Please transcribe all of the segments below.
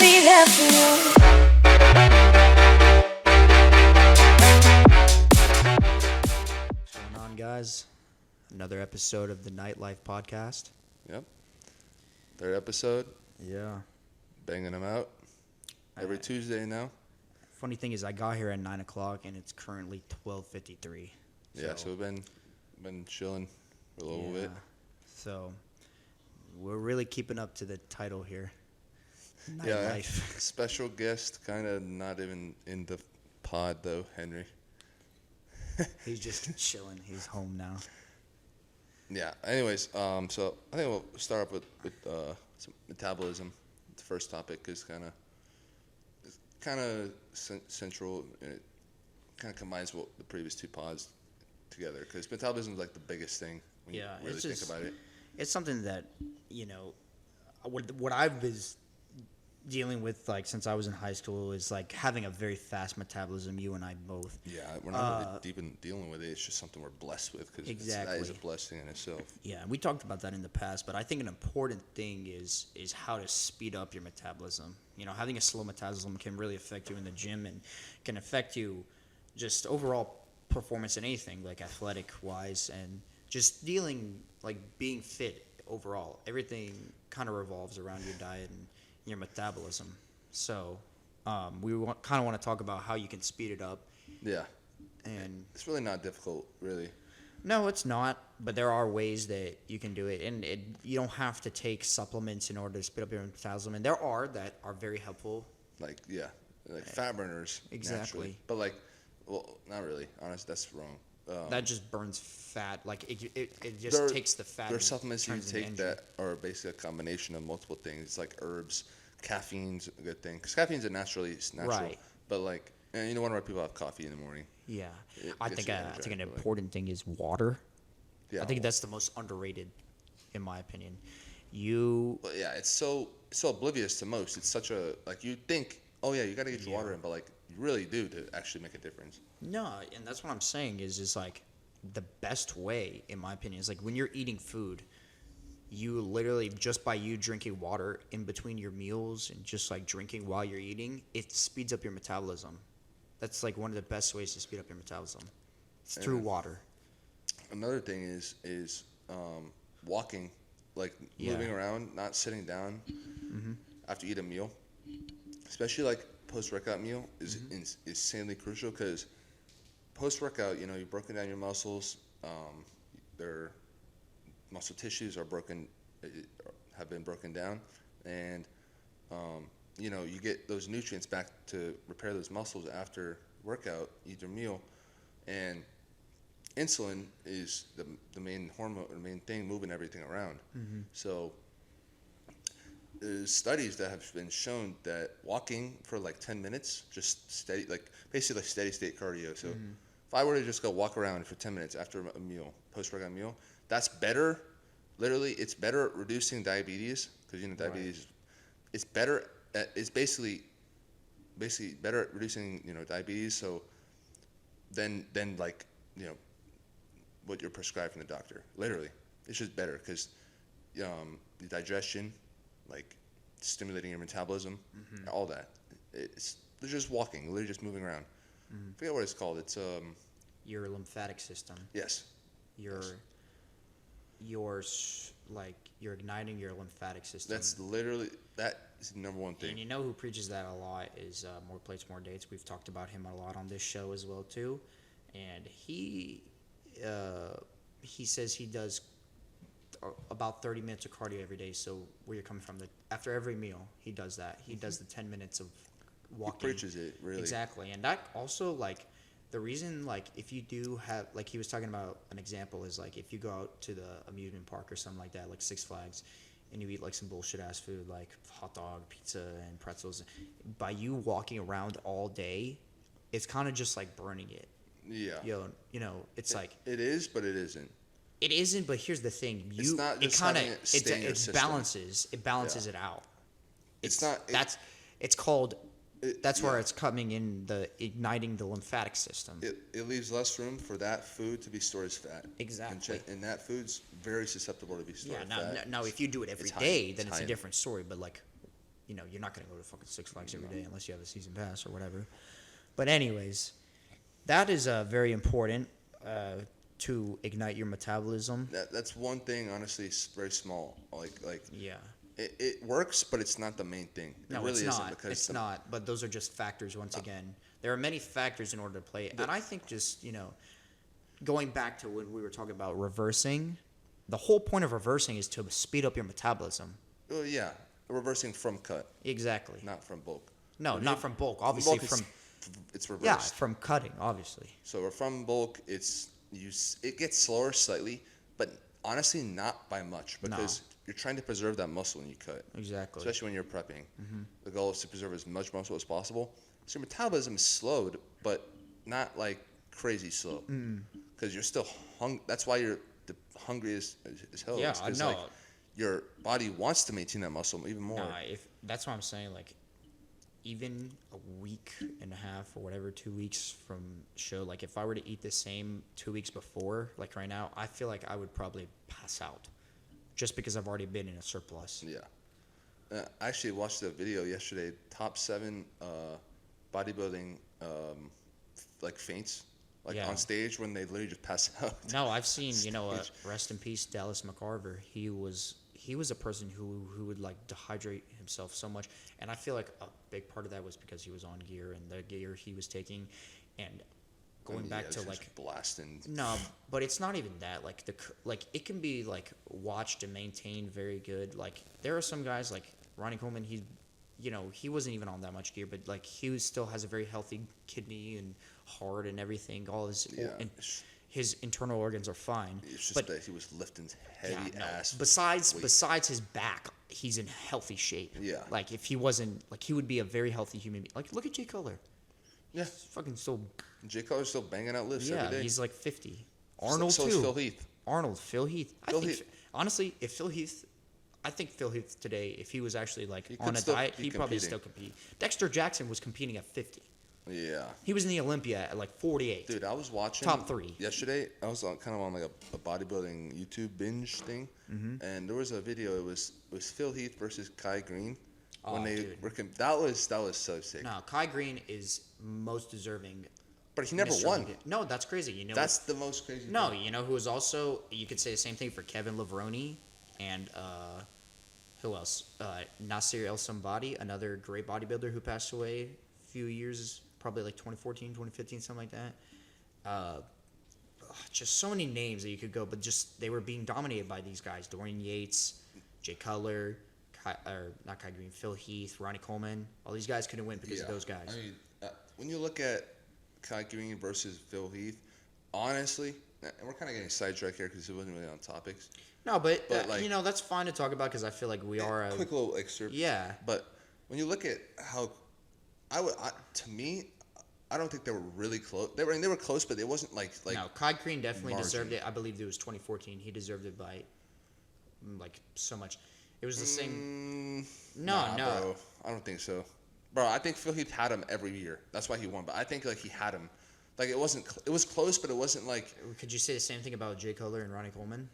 I'll be there for you. What's going on, guys? Another episode of the Nightlife podcast. Yep. Third episode. Yeah. Banging them out. Every Tuesday now. Funny thing is, I got here at 9 o'clock, and it's currently 12:53. Yeah, so we've been chilling for a little bit. So we're really keeping up to the title here. Yeah, Nightlife. special guest, kind of not even in the pod, though, Henry. He's just chilling. He's home now. Yeah, anyways, so I think we'll start off with some metabolism. The first topic is kind of central, and it kind of combines what the previous two pods together, because metabolism is like the biggest thing when you really think about it. It's something that, what I've been dealing with, like, since I was in high school is, like, having a very fast metabolism, you and I both. Yeah, we're not really deep in dealing with it. It's just something we're blessed with, because that is a blessing in itself. Yeah, we talked about that in the past, but I think an important thing is how to speed up your metabolism. You know, having a slow metabolism can really affect you in the gym and can affect you just overall performance in anything, like athletic-wise, and just being fit overall. Everything kind of revolves around your diet and your metabolism. So we kind of want to talk about how you can speed it up. Yeah. And it's really not difficult, really. No, it's not, but there are ways that you can do it, and you don't have to take supplements in order to speed up your metabolism, and there are that are very helpful. Like fat burners. Exactly. Naturally. But not really. Honestly, that's wrong. That just burns fat. Like, it just takes the fat. There are supplements you turns take into that are basically a combination of multiple things. It's like herbs. Caffeine's a good thing, because caffeine's natural. Right. But one of our people have coffee in the morning. Yeah. I think an important thing is water. Yeah. I think that's the most underrated, in my opinion. But yeah, it's so oblivious to most. It's such a, you think, oh yeah, you got to get your water in, but you really do to actually make a difference. No, and that's what I'm saying is like the best way, in my opinion, is like when you're eating food, you literally, just by you drinking water in between your meals and just like drinking while you're eating, it speeds up your metabolism. That's like one of the best ways to speed up your metabolism. It's through water. Another thing is walking, moving around, not sitting down after you eat a meal, especially post-workout meal is insanely crucial, because post-workout, you've broken down your muscles, their muscle tissues have been broken down, and you get those nutrients back to repair those muscles after workout, eat your meal, and insulin is the main hormone, the main thing moving everything around. So there's studies that have been shown that walking for 10 minutes, just steady, basically steady state cardio. So if I were to just go walk around for 10 minutes after a meal, post-workout meal, that's better. Literally, it's better at reducing diabetes, because diabetes, it's better at, it's basically better at reducing diabetes. So then what you're prescribed from the doctor. Literally, it's just better, because the digestion, stimulating your metabolism, all that. They're just walking, literally just moving around. I forget what it's called. It's your lymphatic system. Yes. You're igniting your lymphatic system. That is the number one thing. And who preaches that a lot is More Plates, More Dates. We've talked about him a lot on this show as well too, and he says he does about 30 minutes of cardio every day. So where you're coming from, after every meal, he does that. He does the 10 minutes of walking. He preaches it, really. Exactly, and that also the reason, if you do have, he was talking about, an example is, if you go out to the amusement park or something like that, like Six Flags, and you eat, some bullshit-ass food, like hot dog, pizza, and pretzels, by you walking around all day, it's kind of just, burning it. Yeah. It's It is, but it isn't. It isn't, but here's the thing. It's not just it balances it out. It's called... That's where it's coming in, igniting the lymphatic system. It leaves less room for that food to be stored as fat. Exactly. And that food's very susceptible to be stored as fat. Now, if you do it every day, then it's a different story. But you're not gonna go to fucking Six Flags every day unless you have a season pass or whatever. But anyways, that is very important to ignite your metabolism. That's one thing. Honestly, it's very small. Like Yeah. it works, but it's not the main thing. No, it really it's isn't not. because It's not. But those are just factors. Once again, there are many factors in order to play. And I think just going back to when we were talking about reversing, the whole point of reversing is to speed up your metabolism. Well, yeah, reversing from cut, Exactly. not from bulk. No, not from bulk. Obviously, Bulk, from it's reversed. yeah, from cutting. Obviously. So from bulk, it gets slower slightly, but honestly not by much because you're trying to preserve that muscle when you cut. Exactly. Especially when you're prepping. The goal is to preserve as much muscle as possible. So your metabolism is slowed, but not like crazy slow. Because you're still That's why you're the hungriest as hell. Yeah, I know. Like, your body wants to maintain that muscle even more. Nah, if that's what I'm saying, like even a week and a half or whatever, 2 weeks from show, like if I were to eat the same 2 weeks before, like right now, I feel like I would probably pass out just because I've already been in a surplus. Yeah. I actually watched a video yesterday, top 7 bodybuilding like feints, like on stage when they literally just pass out. No, I've seen, rest in peace, Dallas McCarver. He was a person who would like dehydrate himself so much, and I feel like a big part of that was because he was on gear and the gear he was taking, and going back to like blasting. No, but it's not even that. Like it can be like watched and maintained very good. Like there are some guys like Ronnie Coleman. He wasn't even on that much gear, but like still has a very healthy kidney and heart and everything. All his internal organs are fine. It's just that he was lifting heavy ass. Besides his back, he's in healthy shape. Yeah. Like if he wasn't, like he would be a very healthy human being. Like look at Jay Cutler. Yeah. He's fucking still. Jay Cutler's still banging out lifts every day. Yeah, he's like 50. Arnold so too. is Phil Heath. Phil Heath. Honestly, if Phil Heath. I think Phil Heath today, if he was actually like on a diet, he'd probably still compete. Dexter Jackson was competing at 50. Yeah. He was in the Olympia at like 48. Dude, I was watching top 3 yesterday. I was kind of on like a bodybuilding YouTube binge thing, and there was a video. It was Phil Heath versus Kai Greene. When that was so sick. No, Kai Greene is most deserving. But he never won. No, that's crazy. That's the most crazy. No, thing. who was also, you could say the same thing for Kevin Levrone and who else? Nasir El Sambadi, another great bodybuilder who passed away a few years, probably like 2014, 2015, something like that. Just so many names that you could go, but just they were being dominated by these guys: Dorian Yates, Jay Cutler, not Kai Greene, Phil Heath, Ronnie Coleman. All these guys couldn't win because of those guys. I mean, when you look at Kai Greene versus Phil Heath, honestly, and we're kind of getting sidetracked here because it wasn't really on topics. No, but that's fine to talk about because I feel like we are a quick little excerpt. Yeah. But when you look at how, to me, I don't think they were really close. They were close, but it wasn't like. No, Kai Greene definitely margin. deserved it. I believe it was 2014. He deserved it by, like, so much. It was the same. No. Bro. I don't think so. Bro, I think Phil Heath had him every year. That's why he won. But I think like he had him. Like it wasn't. It was close, but it wasn't like. Could you say the same thing about Jay Cutler and Ronnie Coleman?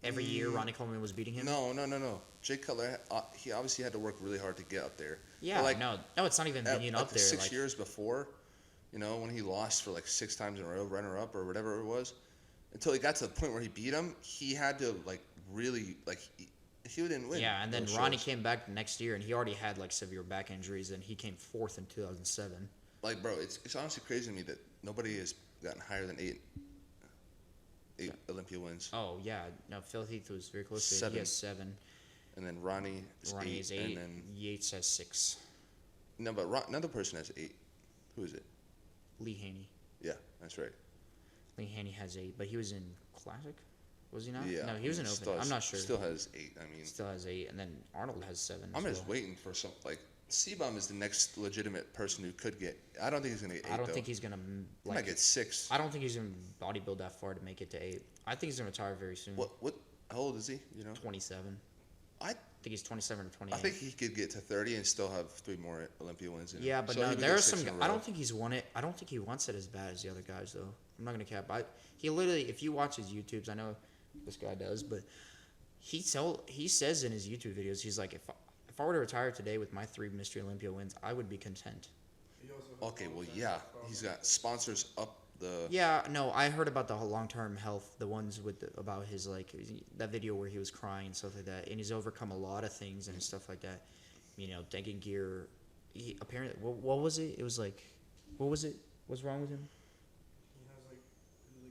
Every year, Ronnie Coleman was beating him. No. Jay Cutler, he obviously had to work really hard to get up there. Yeah, no, it's not even being up there. 6 years before, when he lost for like 6 times in a row, runner-up or whatever it was, until he got to the point where he beat him, he had to like really like he didn't win. Yeah, and then Ronnie came back next year, and he already had like severe back injuries, and he came 4th in 2007. Like, bro, it's honestly crazy to me that nobody has gotten higher than 8 Olympia wins. Oh yeah, no, Phil Heath was very close to 7. He has 7. And then Ronnie is 8. And then Yates has 6. No, but another person has 8. Who is it? Lee Haney. Yeah, that's right. Lee Haney has 8, but he was in Classic, was he not? Yeah. No, he was in Open. I'm not sure. Still has 8. I mean, still has 8, and then Arnold has 7. I'm just waiting for some like. C-Bomb is the next legitimate person who could get. I don't think he's gonna get 8. I don't think he's gonna. He might get 6. I don't think he's gonna bodybuild that far to make it to 8. I think he's gonna retire very soon. What? How old is he? 27. I think he's 27 or 28. I think he could get to 30 and still have 3 more Olympia wins. Yeah, but no, there are some. I don't think he's won it. I don't think he wants it as bad as the other guys, though. I'm not gonna cap. He literally, if you watch his YouTubes, I know this guy does, but he says in his YouTube videos, he's like, if I were to retire today with my 3 Mystery Olympia wins, I would be content. Okay, well, yeah, he's got sponsors up the. Yeah, no, I heard about the whole long-term health, the ones with about his like that video where he was crying and stuff like that, and he's overcome a lot of things and stuff like that. You know, taking gear. He apparently, what was it? It was like, what was it? What's wrong with him? He has like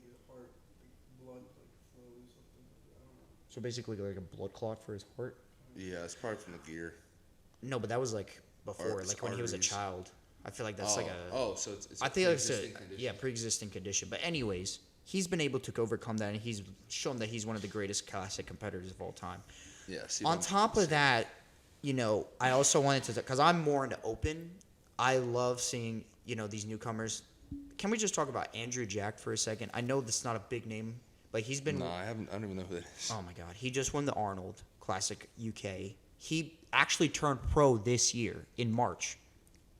a heart, like blood like flow or something. I don't know. So basically, like a blood clot for his heart. Yeah, it's probably from the gear. No, but that was like before, It's like when he was a arteries. child. I feel like that's like a. Oh, so it's I a think it's a pre-existing condition. pre-existing condition. But anyways, he's been able to overcome that, and he's shown that he's one of the greatest classic competitors of all time. Yeah. On top of that, you know, I also wanted to, because I'm more into open. I love seeing, you know, these newcomers. Can we just talk about Andrew Jack for a second? I know this is not a big name, but he's been. No, I haven't. I don't even know who that is. Oh my God, he just won the Arnold Classic UK. He actually turned pro this year in March.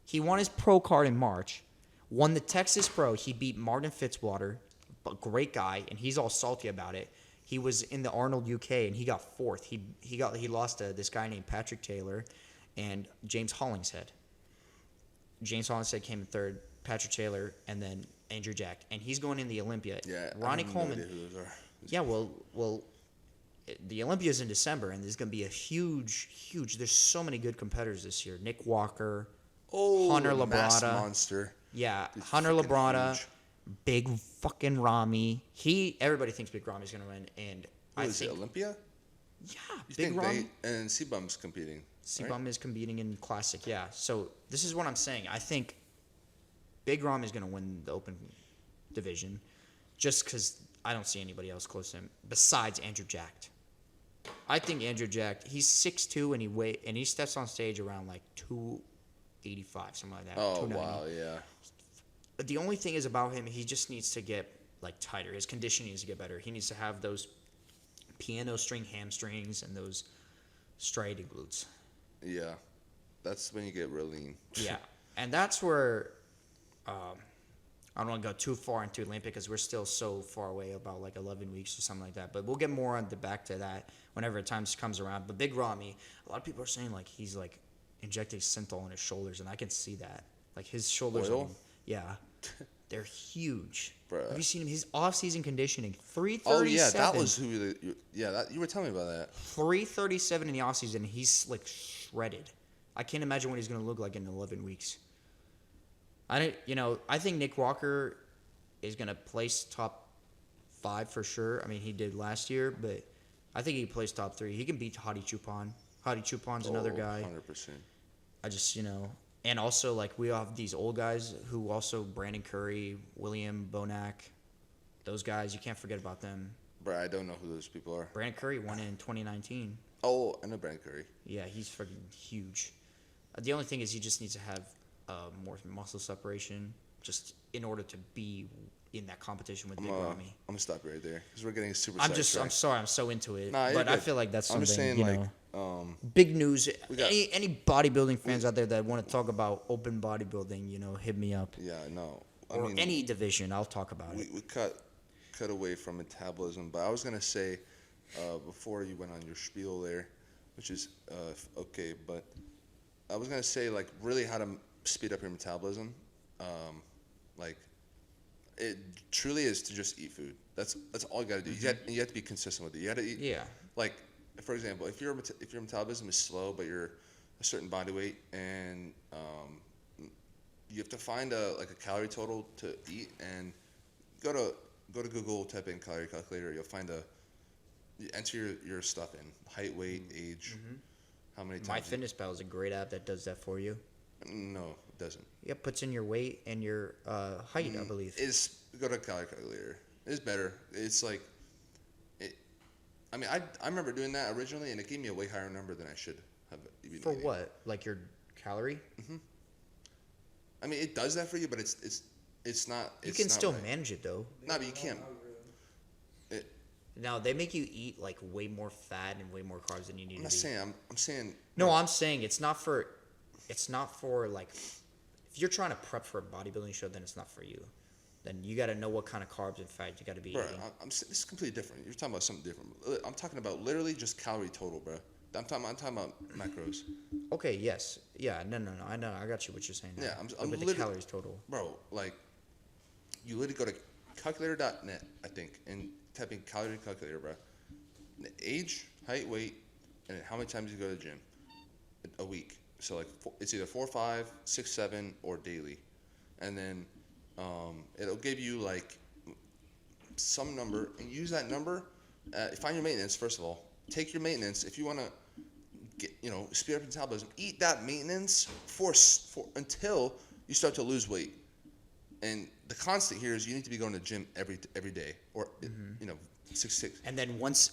He won his pro card in March, won the Texas Pro. He beat Martin Fitzwater, a great guy, and he's all salty about it. He was in the Arnold UK and he got 4th. He lost to this guy named Patrick Taylor and James Hollingshead. James Hollingshead came in 3rd, Patrick Taylor, and then Andrew Jack, and he's going in the Olympia. Yeah. Ronnie I have Coleman. No idea who those are. Yeah, well, the Olympia is in December, and there's going to be a huge. There's so many good competitors this year. Nick Walker. Oh, Hunter mass Labrada. monster. Yeah, He's Hunter freaking Labrada, huge. big fucking Ramy. Everybody thinks Big Ramy's gonna win, and Who I is think it? Olympia? yeah, You Big think Ramy. and C-Bum's competing? C-Bum is competing in Classic, yeah. So this is what I'm saying. I think Big Ramy is gonna win the Open division, just because I don't see anybody else close to him besides Andrew Jack. I think Andrew Jack. He's 6'2", and he steps on stage around like 285, something like that. Oh 290. wow, yeah. But the only thing is about him, he just needs to get like tighter. His conditioning needs to get better. He needs to have those piano string hamstrings and those striated glutes. Yeah, that's when you get real lean. Yeah, and that's where I don't want to go too far into Olympia because we're still so far away, about like 11 weeks or something like that. But we'll get more on back to that whenever time comes around. But Big Ramy, a lot of people are saying like he's like injecting synthol in his shoulders, and I can see that. Like his shoulders, Oil? Yeah, they're huge. Bruh. Have you seen him? His off-season conditioning, 337. Oh yeah, that was who. You were telling me about that. 337 in the off-season. He's like shredded. I can't imagine what he's going to look like in 11 weeks. I think Nick Walker is going to place top 5 for sure. I mean, he did last year, but I think he plays top 3. He can beat Hadi Chupon. Hadi Chupon's another guy. 100%. I just, and also like we have these old guys who also Brandon Curry, William Bonac, those guys, you can't forget about them. Bro, I don't know who those people are. Brandon Curry won in 2019. Oh, I know Brandon Curry. Yeah, he's freaking huge. The only thing is he just needs to have more muscle separation just in order to be in that competition with Big Ramy. I'm gonna stop you right there because we're getting super. I'm sidetracked. sorry, I'm so into it. Nah, you're but I good. feel like that's I'm something, just saying, big news. got- Any bodybuilding fans out there that want to talk about open bodybuilding, hit me up. Yeah, no. Or any division, I'll talk about it. we cut away from metabolism, but I was gonna say before you went on your spiel there, which is okay, but I was gonna say like really how to speed up your metabolism. Like it truly is to just eat food. That's all you gotta do. Mm-hmm. You have to be consistent with it. You gotta eat. Yeah. Like for example, if your metabolism is slow, but you're a certain body weight, and you have to find a calorie total to eat, and go to Google, type in calorie calculator. You'll find you enter your stuff in height, weight, age, how many times. MyFitnessPal is a great app that does that for you. No, it doesn't. Yeah, puts in your weight and your height, I believe. Go to calorie calculator. It's better. It's like I mean, I remember doing that originally, and it gave me a way higher number than I should have. For what? Like your calorie? I mean, it does that for you, but it's not. You It's can not still right. manage it though. No, but you can't. Now they make you eat like way more fat and way more carbs than you need I'm to not eat. saying. I'm saying. No, I'm saying it's not for like if you're trying to prep for a bodybuilding show, then it's not for you. Then you got to know what kind of carbs and fat you got to be Bro, eating. this is completely different. You're talking about something different. I'm talking about literally just calorie total, bro. I'm talking about macros. Okay, yes. Yeah, no. I know. I got you what you're saying now. Yeah, I'm with the literally- calories total. Bro, like, you literally go to calculator.net, I think, and type in calorie calculator, bro. Age, height, weight, and how many times you go to the gym a week. So like it's either 4, 5, 6, 7, or daily, and then it'll give you like some number, and use that number. Find your maintenance first of all. Take your maintenance if you want to get, speed up your metabolism. Eat that maintenance for until you start to lose weight. And the constant here is you need to be going to the gym every day, or 6. And then once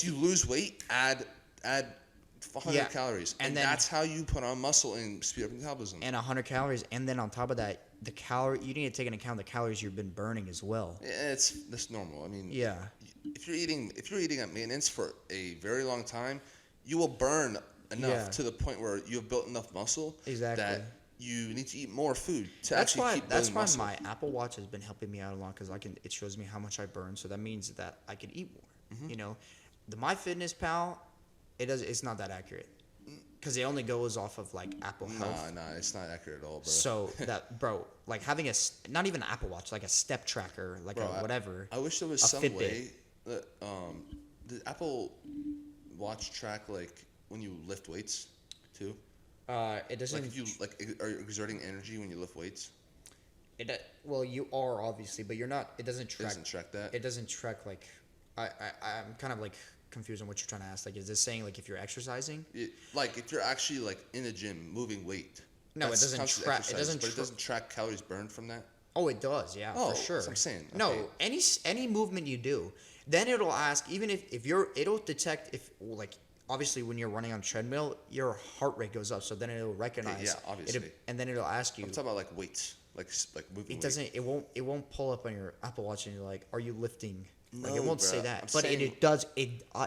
you lose weight, add 100 calories, and then, that's how you put on muscle and speed up your metabolism. And 100 calories, and then on top of that, you need to take into account the calories you've been burning as well. Yeah, that's normal. I mean, yeah. If you're eating at maintenance for a very long time, you will burn enough to the point where you have built enough muscle that you need to eat more food to keep building muscle. That's why my Apple Watch has been helping me out a lot, because it shows me how much I burn, so that means that I can eat more. Mm-hmm. The MyFitnessPal, it's not that accurate, because it only goes off of like Apple Health. Nah, it's not accurate at all, bro. So like having not even an Apple Watch, like a step tracker, like whatever. I wish there was some Fitbit. way that the Apple Watch track like when you lift weights too. It doesn't. Like if you are you exerting energy when you lift weights? Well, you are obviously, but you're not. It doesn't track. It doesn't track that. It doesn't track like. I'm kind of like confused on what you're trying to ask. Like, is this saying like if you're exercising? Like if you're actually like in the gym moving weight. No, it doesn't track. It doesn't. But it doesn't track calories burned from that. Oh, it does. Yeah, for sure. That's what I'm saying. No, Okay. any movement you do, then it'll ask. Even if it'll detect if like. Obviously, when you're running on a treadmill, your heart rate goes up, so then it'll recognize. Yeah, obviously. And then it'll ask you. I'm talking about like weights, like moving. It doesn't. It won't pull up on your Apple Watch and you're like, "Are you lifting?" No, like it won't say that, but it does.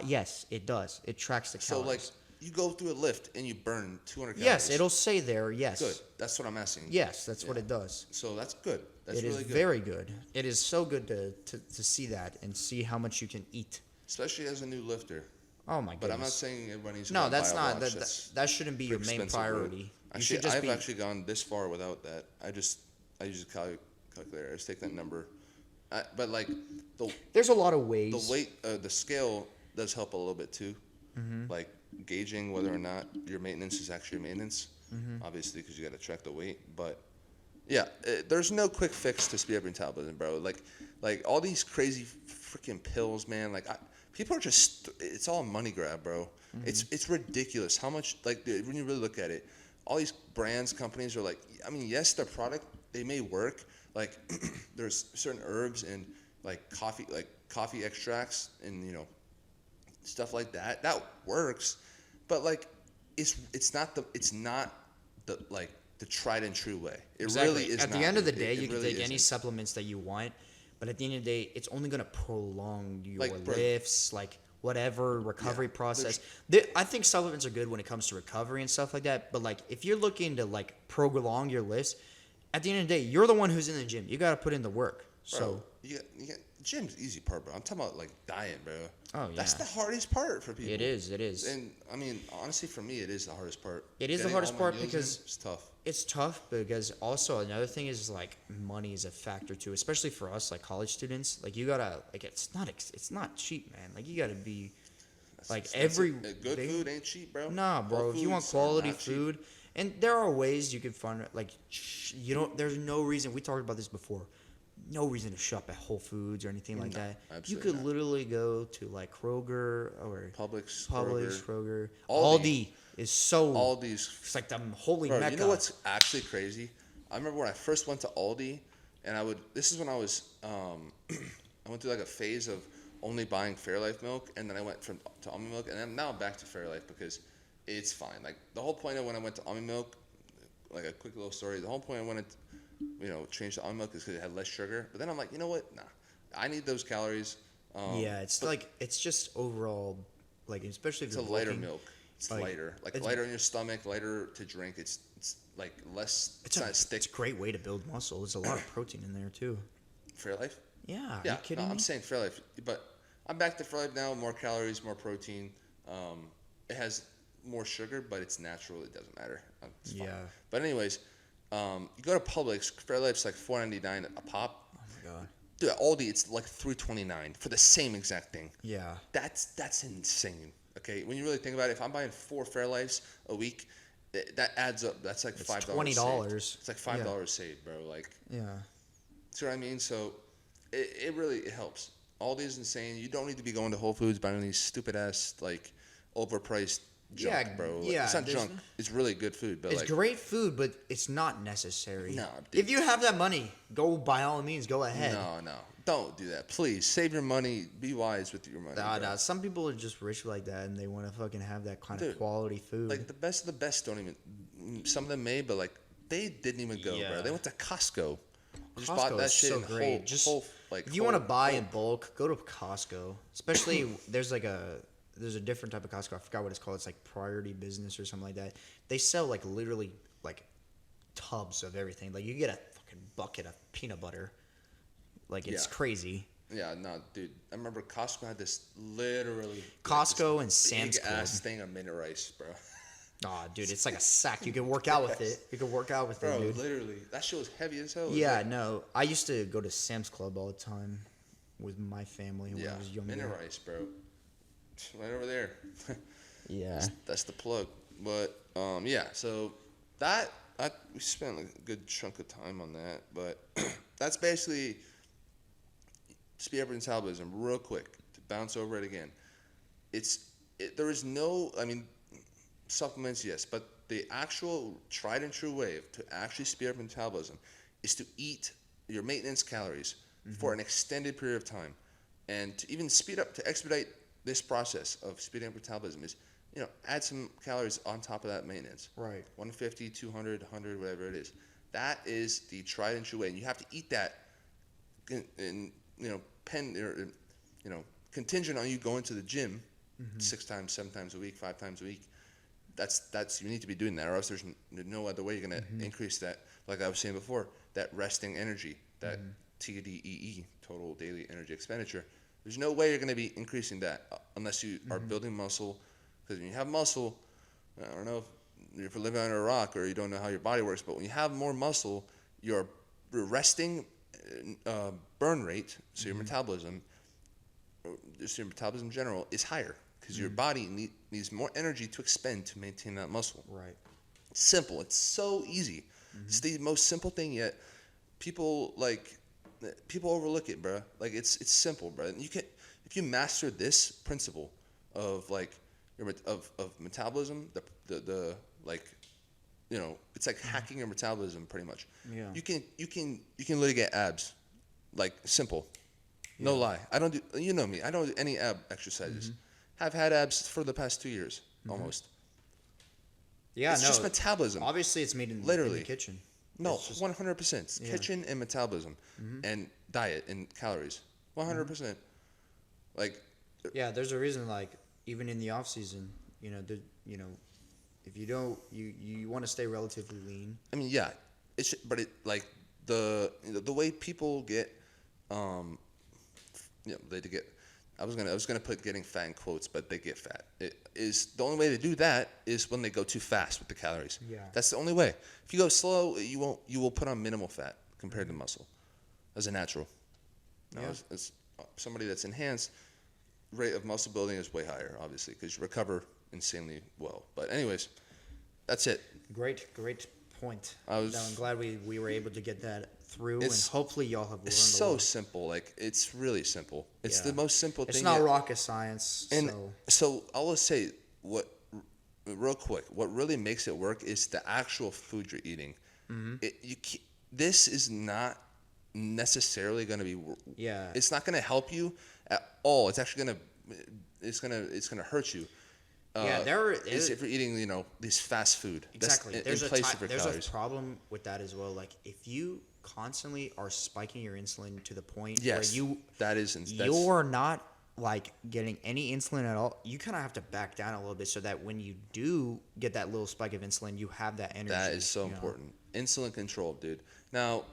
Yes, it does. It tracks the calories. So like you go through a lift and you burn 200 calories. Yes, it'll say there. Yes. Good. That's what I'm asking. Yes, that's what it does. So that's good. That's really good. Very good. It is so good to see that and see how much you can eat. Especially as a new lifter. Oh my goodness. But I'm not saying everyone needs to No, buy that's a not. watch. That shouldn't be your main priority. Actually, I've actually gone this far without that. I use a calculator. I just take that number. But like there's a lot of ways. The weight, the scale does help a little bit too. Mm-hmm. Like gauging whether or not your maintenance is actually maintenance. Mm-hmm. Obviously, because you got to track the weight. But yeah, there's no quick fix to speed up your metabolism, bro. Like all these crazy freaking pills, man. Like people are just, it's all a money grab, bro. Mm-hmm. It's ridiculous how much, like, when you really look at it, all these brands, companies are like, I mean, yes, their product, they may work. Like, there's certain herbs and, like, coffee extracts and, stuff like that. That works. But, like, it's not the tried and true way. It really is not. At the end of the day, you can take any supplements that you want. But at the end of the day, it's only going to prolong your lifts, like whatever recovery process. I think supplements are good when it comes to recovery and stuff like that. But like if you're looking to like prolong your lifts, at the end of the day, you're the one who's in the gym. You got to put in the work. Bro, So gym's the easy part, bro. I'm talking about like diet, bro. Oh yeah, that's the hardest part for people. It is. And I mean, honestly, for me, it is the hardest part. It is the hardest part because it's tough. It's tough because also another thing is like money is a factor too, especially for us like college students. Like you gotta like it's not cheap, man. Like you gotta be like every good food ain't cheap, bro. Nah, bro. If you want quality food, and there are ways you can find like there's no reason. We talked about this before. No reason to shop at Whole Foods or anything like that. You could literally go to like Kroger or Publix, Kroger. Aldi is so. Aldi's. It's like the holy bro, mecca. You know what's actually crazy? I remember when I first went to Aldi, and this is when I was, I went through like a phase of only buying Fairlife milk, and then I went to almond milk, and then now I'm back to Fairlife because it's fine. Like the whole point of when I went to almond milk, like a quick little story. The whole point I wanted to, change to almond milk is because it had less sugar. But then I'm like, you know what? Nah, I need those calories. It's just overall, like especially if it's you're a lighter looking, milk. It's lighter, lighter in your stomach, lighter to drink. It's like less. It's not stick. It's a great way to build muscle. There's a lot of protein in there too. Fairlife? Yeah. Are you kidding me? I'm saying Fairlife, but I'm back to Fairlife now. More calories, more protein. it has more sugar, but it's natural. It doesn't matter. It's fine. Yeah. But anyways, you go to Publix, Fairlife's like $4.99 a pop. Oh my god. Dude, at Aldi it's like $3.29 for the same exact thing. Yeah. That's insane. Okay, when you really think about it, if I'm buying 4 Fairlifes a week, that adds up. That's like $5. $20. It's like $5 saved, bro. Like, Yeah. see what I mean? So, it really helps. Aldi is insane. You don't need to be going to Whole Foods buying these stupid ass like overpriced junk, bro. Like, yeah, it's not junk. It's really good food, but It's like, great food, but it's not necessary. No, dude. If you have that money, go by all means, go ahead. no, don't do that. Please save your money. Be wise with your money. Nah, bro. nah. Some people are just rich like that, and they want to fucking have that kind Dude, of quality food. Like the best of the best don't even. Some of them may, but like they didn't even go, Yeah. bro. They went to Costco. Just Costco bought that is shit so in great. Just if you whole- want to buy whole- in bulk, go to Costco. Especially there's a different type of Costco. I forgot what it's called. It's like Priority Business or something like that. They sell like literally like tubs of everything. Like you get a fucking bucket of peanut butter. Like it's Yeah. crazy. Yeah, no, dude. I remember Costco had this literally Costco like, and this Sam's big Club. ass thing of mini rice, bro. Aw, dude, it's like a sack. You can work out with it. You can work out with Bro, it, dude. literally, that shit was heavy as hell. It was Yeah, like- no. I used to go to Sam's Club all the time with my family when I was younger. mini rice, bro. Right over there. Yeah. That's the plug. But yeah, so we spent like a good chunk of time on that, but that's basically speed up metabolism real quick to bounce over it again. There is no, I mean, supplements, yes, but the actual tried and true way to actually speed up metabolism is to eat your maintenance calories for an extended period of time. And to even to expedite this process of speeding up metabolism is, add some calories on top of that maintenance. Right. 150, 200, 100, whatever it is. That is the tried and true way. And you have to eat that contingent on you going to the gym 6 times, 7 times a week, 5 times a week. That's you need to be doing that, or else there's no other way you're gonna increase that. Like I was saying before, that resting energy, that TDEE, total daily energy expenditure. There's no way you're gonna be increasing that unless you are building muscle. Because when you have muscle, I don't know if you're living under a rock or you don't know how your body works, but when you have more muscle, your resting burn rate, so your metabolism, just your metabolism in general, is higher. Because your body needs more energy to expend to maintain that muscle. Right. It's simple. It's so easy. It's the most simple thing yet. People overlook it, bro. Like it's simple, bro. And if you master this principle of like of metabolism, the it's like hacking your metabolism pretty much. Yeah. You can literally get abs, like simple. No lie. I don't do. You know me. I don't do any ab exercises. Have had abs for the past 2 years almost. Yeah, It's just metabolism. Obviously, it's made in Literally. the kitchen. No, It's just- 100%. Kitchen and metabolism and diet and calories. 100%. Like, Yeah, there's a reason. Like even in the off season, if you don't, you want to stay relatively lean. I mean, yeah, but it like the way people get, they get. I was gonna put getting fat in quotes, but they get fat. It is the only way to do that is when they go too fast with the calories. Yeah. That's the only way. If you go slow, you will put on minimal fat compared to muscle, as a natural. Now, Yeah. as somebody that's enhanced, rate of muscle building is way higher, obviously, because you recover insanely well. But anyways, that's it. Great point. I'm glad we were able to get that through, and It's- hopefully y'all have learned It's a so lot. simple. Like, it's really simple. It's Yeah. the most simple It's thing. not yet. rocket science. And so so I'll just say real quick, what really makes it work is the actual food you're eating. This is not necessarily going to be. yeah, It's not going to help you at all. It's actually it's gonna hurt you. Is if you're eating, this fast food. exactly. That's There's in a place of your there's calories. a problem with that as well. Like if you constantly are spiking your insulin to the point Yes, where you're not like getting any insulin at all, you kind of have to back down a little bit so that when you do get that little spike of insulin, you have that energy. That is so you know? important. Insulin control, dude. Now,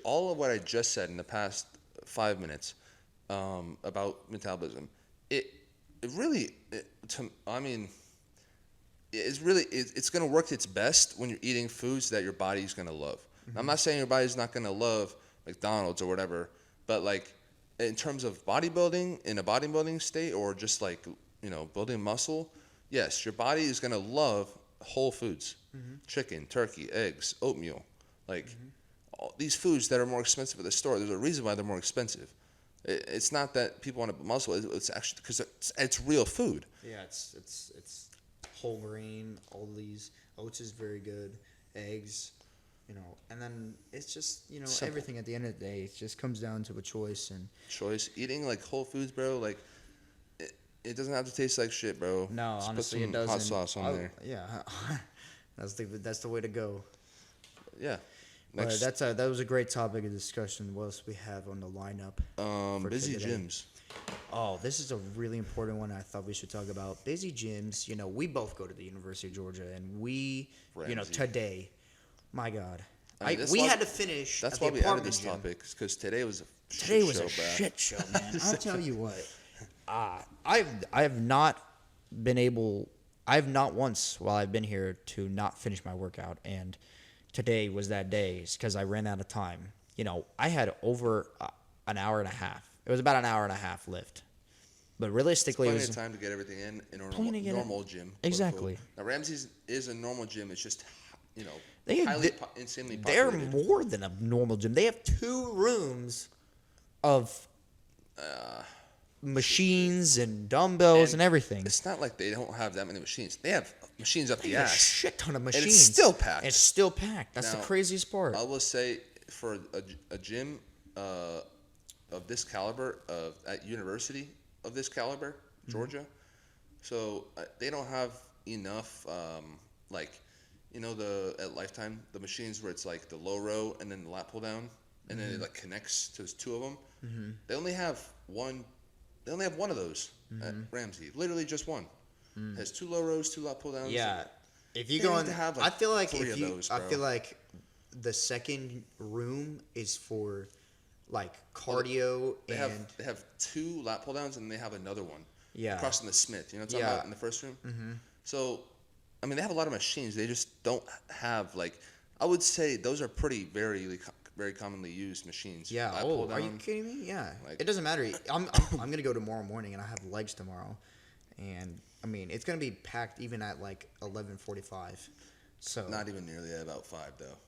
all of what I just said in the past 5 minutes about metabolism, it it's going to work its best when you're eating foods that your body's going to love. Mm-hmm. I'm not saying your body's not going to love McDonald's or whatever, but like in terms of bodybuilding, in a bodybuilding state, or just like, building muscle, yes, your body is going to love whole foods, chicken, turkey, eggs, oatmeal, like all these foods that are more expensive at the store. There's a reason why they're more expensive. It's not that people want to muscle. It's actually because it's real food. Yeah, it's whole grain. All these oats is very good. Eggs, and then it's just Simple. Everything at the end of the day. It just comes down to a choice and eating like whole foods, bro. Like it doesn't have to taste like shit, bro. No, just honestly, put some it doesn't. hot sauce on there. Yeah, that's the way to go. Yeah. But that was a great topic of discussion. What else we have on the lineup? Busy gyms. Oh, this is a really important one I thought we should talk about. Busy gyms. We both go to the University of Georgia, and today, my God, we had to finish. That's at why the we added apartment this gym. topic, because today was a shit show, man. I'll tell you what. I have not once while I've been here to not finish my workout, and today was that day because I ran out of time. I had over an hour and a half. It was about an hour and a half lift. But realistically, plenty of time to get everything in a normal gym. Exactly. Now, Ramsey's is a normal gym. It's just, insanely they're populated. more than a normal gym. They have 2 rooms of machines and dumbbells and everything. It's not like they don't have that many machines. They have machines up the A ass. shit ton of machines. And it's still packed. It's still packed. That's Now, the craziest part. I will say, for a gym of this caliber, at university of this caliber, Georgia, so they don't have enough, at Lifetime, the machines where it's like the low row and then the lat pull down, and then it like connects to 2 of them. Mm-hmm. They only have one of those at Ramsey. Literally just one. It has 2 low rows, 2 lat pull downs. Yeah. If you They go need on, to have, I feel like 3 of those, bro. I feel like the second room is for like cardio They and have 2 lat pull downs, and they have another one. Yeah. Across from the Smith. You know what I'm talking about in the first room? Mm-hmm. So, they have a lot of machines. They just don't have, I would say those are very commonly used machines. yeah. Lat Oh, pull are you down. kidding me? Yeah. It doesn't matter. I'm gonna go tomorrow morning, and I have legs tomorrow, and it's gonna be packed even at 11:45. So Not even nearly at about 5, though.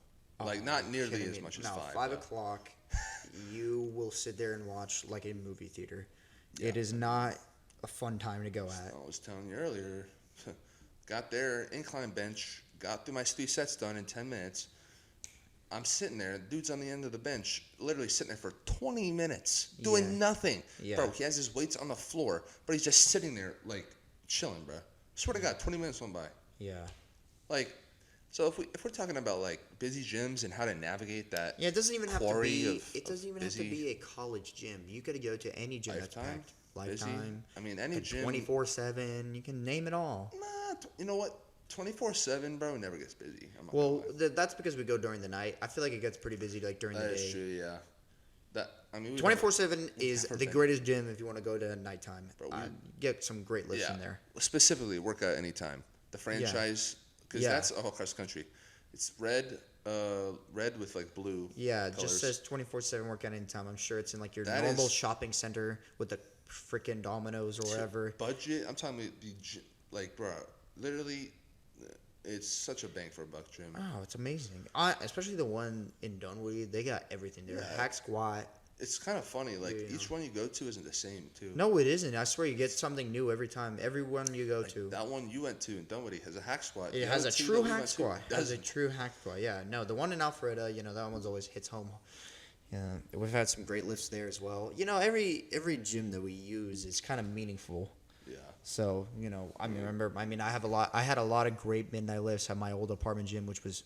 Not nearly as much as 5. 5 though. o'clock, you will sit there and watch like a movie theater. Yeah. It is not a fun time to go at. I was telling you earlier, got there, incline bench, got through my 3 sets done in 10 minutes. I'm sitting there, dude's on the end of the bench, literally sitting there for 20 minutes, doing nothing. Yeah. Bro, he has his weights on the floor, but he's just sitting there, chilling, bro. Swear to God, 20 minutes went by. Yeah. So if we're talking about busy gyms and how to navigate that, Yeah, it doesn't even have to quarry be. of- It doesn't even have to busy- be a college gym. You could go to any gym that's Lifetime, packed. Lifetime. busy. Any gym. 24/7. You can name it all. Nah, you know what? 24/7, bro, never gets busy. I'm not Well, gonna lie. that's because we go during the night. I feel like it gets pretty busy during the That day. is true, yeah. 24/7 is never the been- greatest gym if you want to go to nighttime. Bro, Get some great lifts Yeah, in there. specifically work out anytime. The franchise, because that's all across the country. It's red with blue. Yeah, it colors. just says 24/7 workout anytime. I'm sure it's in your That normal is- shopping center with the freaking Domino's or whatever. Budget. I'm talking about bro, literally, it's such a bang for a buck gym. Oh, it's amazing. Especially the one in Dunwoody. They got everything there. Yeah. Hack squat. It's kind of funny. Each one you go to isn't the same too. No, it isn't. I swear you get something new every time. Every one you go to. That one you went to in Dunwoody has a hack squat. It The has other a 2 true that we hack went to squat. It has a doesn't. true hack squat. Yeah. No, the one in Alpharetta, that one always hits home. Yeah, we've had some great lifts there as well. Every gym that we use is kind of meaningful. Yeah. So, I had a lot of great midnight lifts at my old apartment gym, which was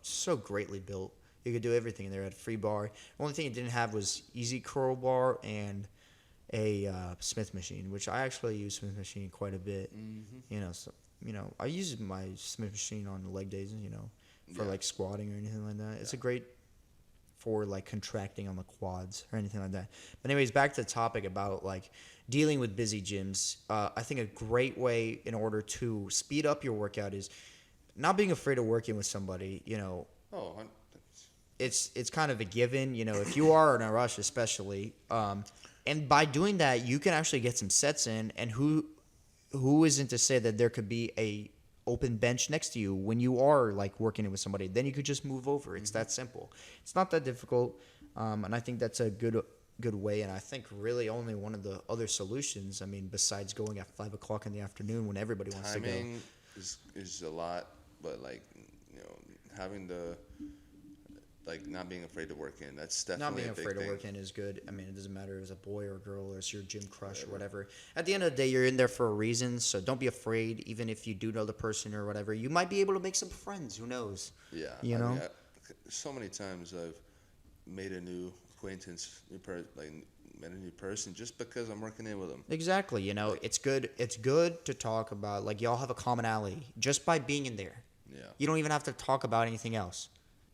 so greatly built. You could do everything in there. It had a free bar. The only thing it didn't have was easy curl bar and a Smith machine, which I actually use Smith machine quite a bit. Mm-hmm. I use my Smith machine on leg days, for squatting or anything like that. It's a great for like contracting on the quads or anything like that. But anyways, back to the topic about like dealing with busy gyms. I think a great way in order to speed up your workout is not being afraid of working with somebody. You know, Oh, it's kind of a given. You know, if you are in a rush, especially, and by doing that, you can actually get some sets in. And who isn't to say that there could be a open bench next to you when you are like working with somebody? Then you could just move over. It's that simple. It's not that difficult, and I think that's a good way. And I think really only one of the other solutions. I mean, besides going at 5 o'clock in the afternoon when everybody wants to go. timing is a lot, but like, you know, having the like not being afraid to work in, that's Not definitely being a big afraid thing. to work in is good. I mean, it doesn't matter if it's a boy or a girl or it's your gym crush or whatever. At the end of the day, you're in there for a reason, so don't be afraid. Even if you do know the person or whatever, you might be able to make some friends. Who knows? Yeah, You know? so many times I've made a new acquaintance, met a new person just because I'm working in with them. Exactly. You know, it's good. It's good to talk about like y'all have a commonality just by being in there. Yeah, You don't even have to talk about anything else.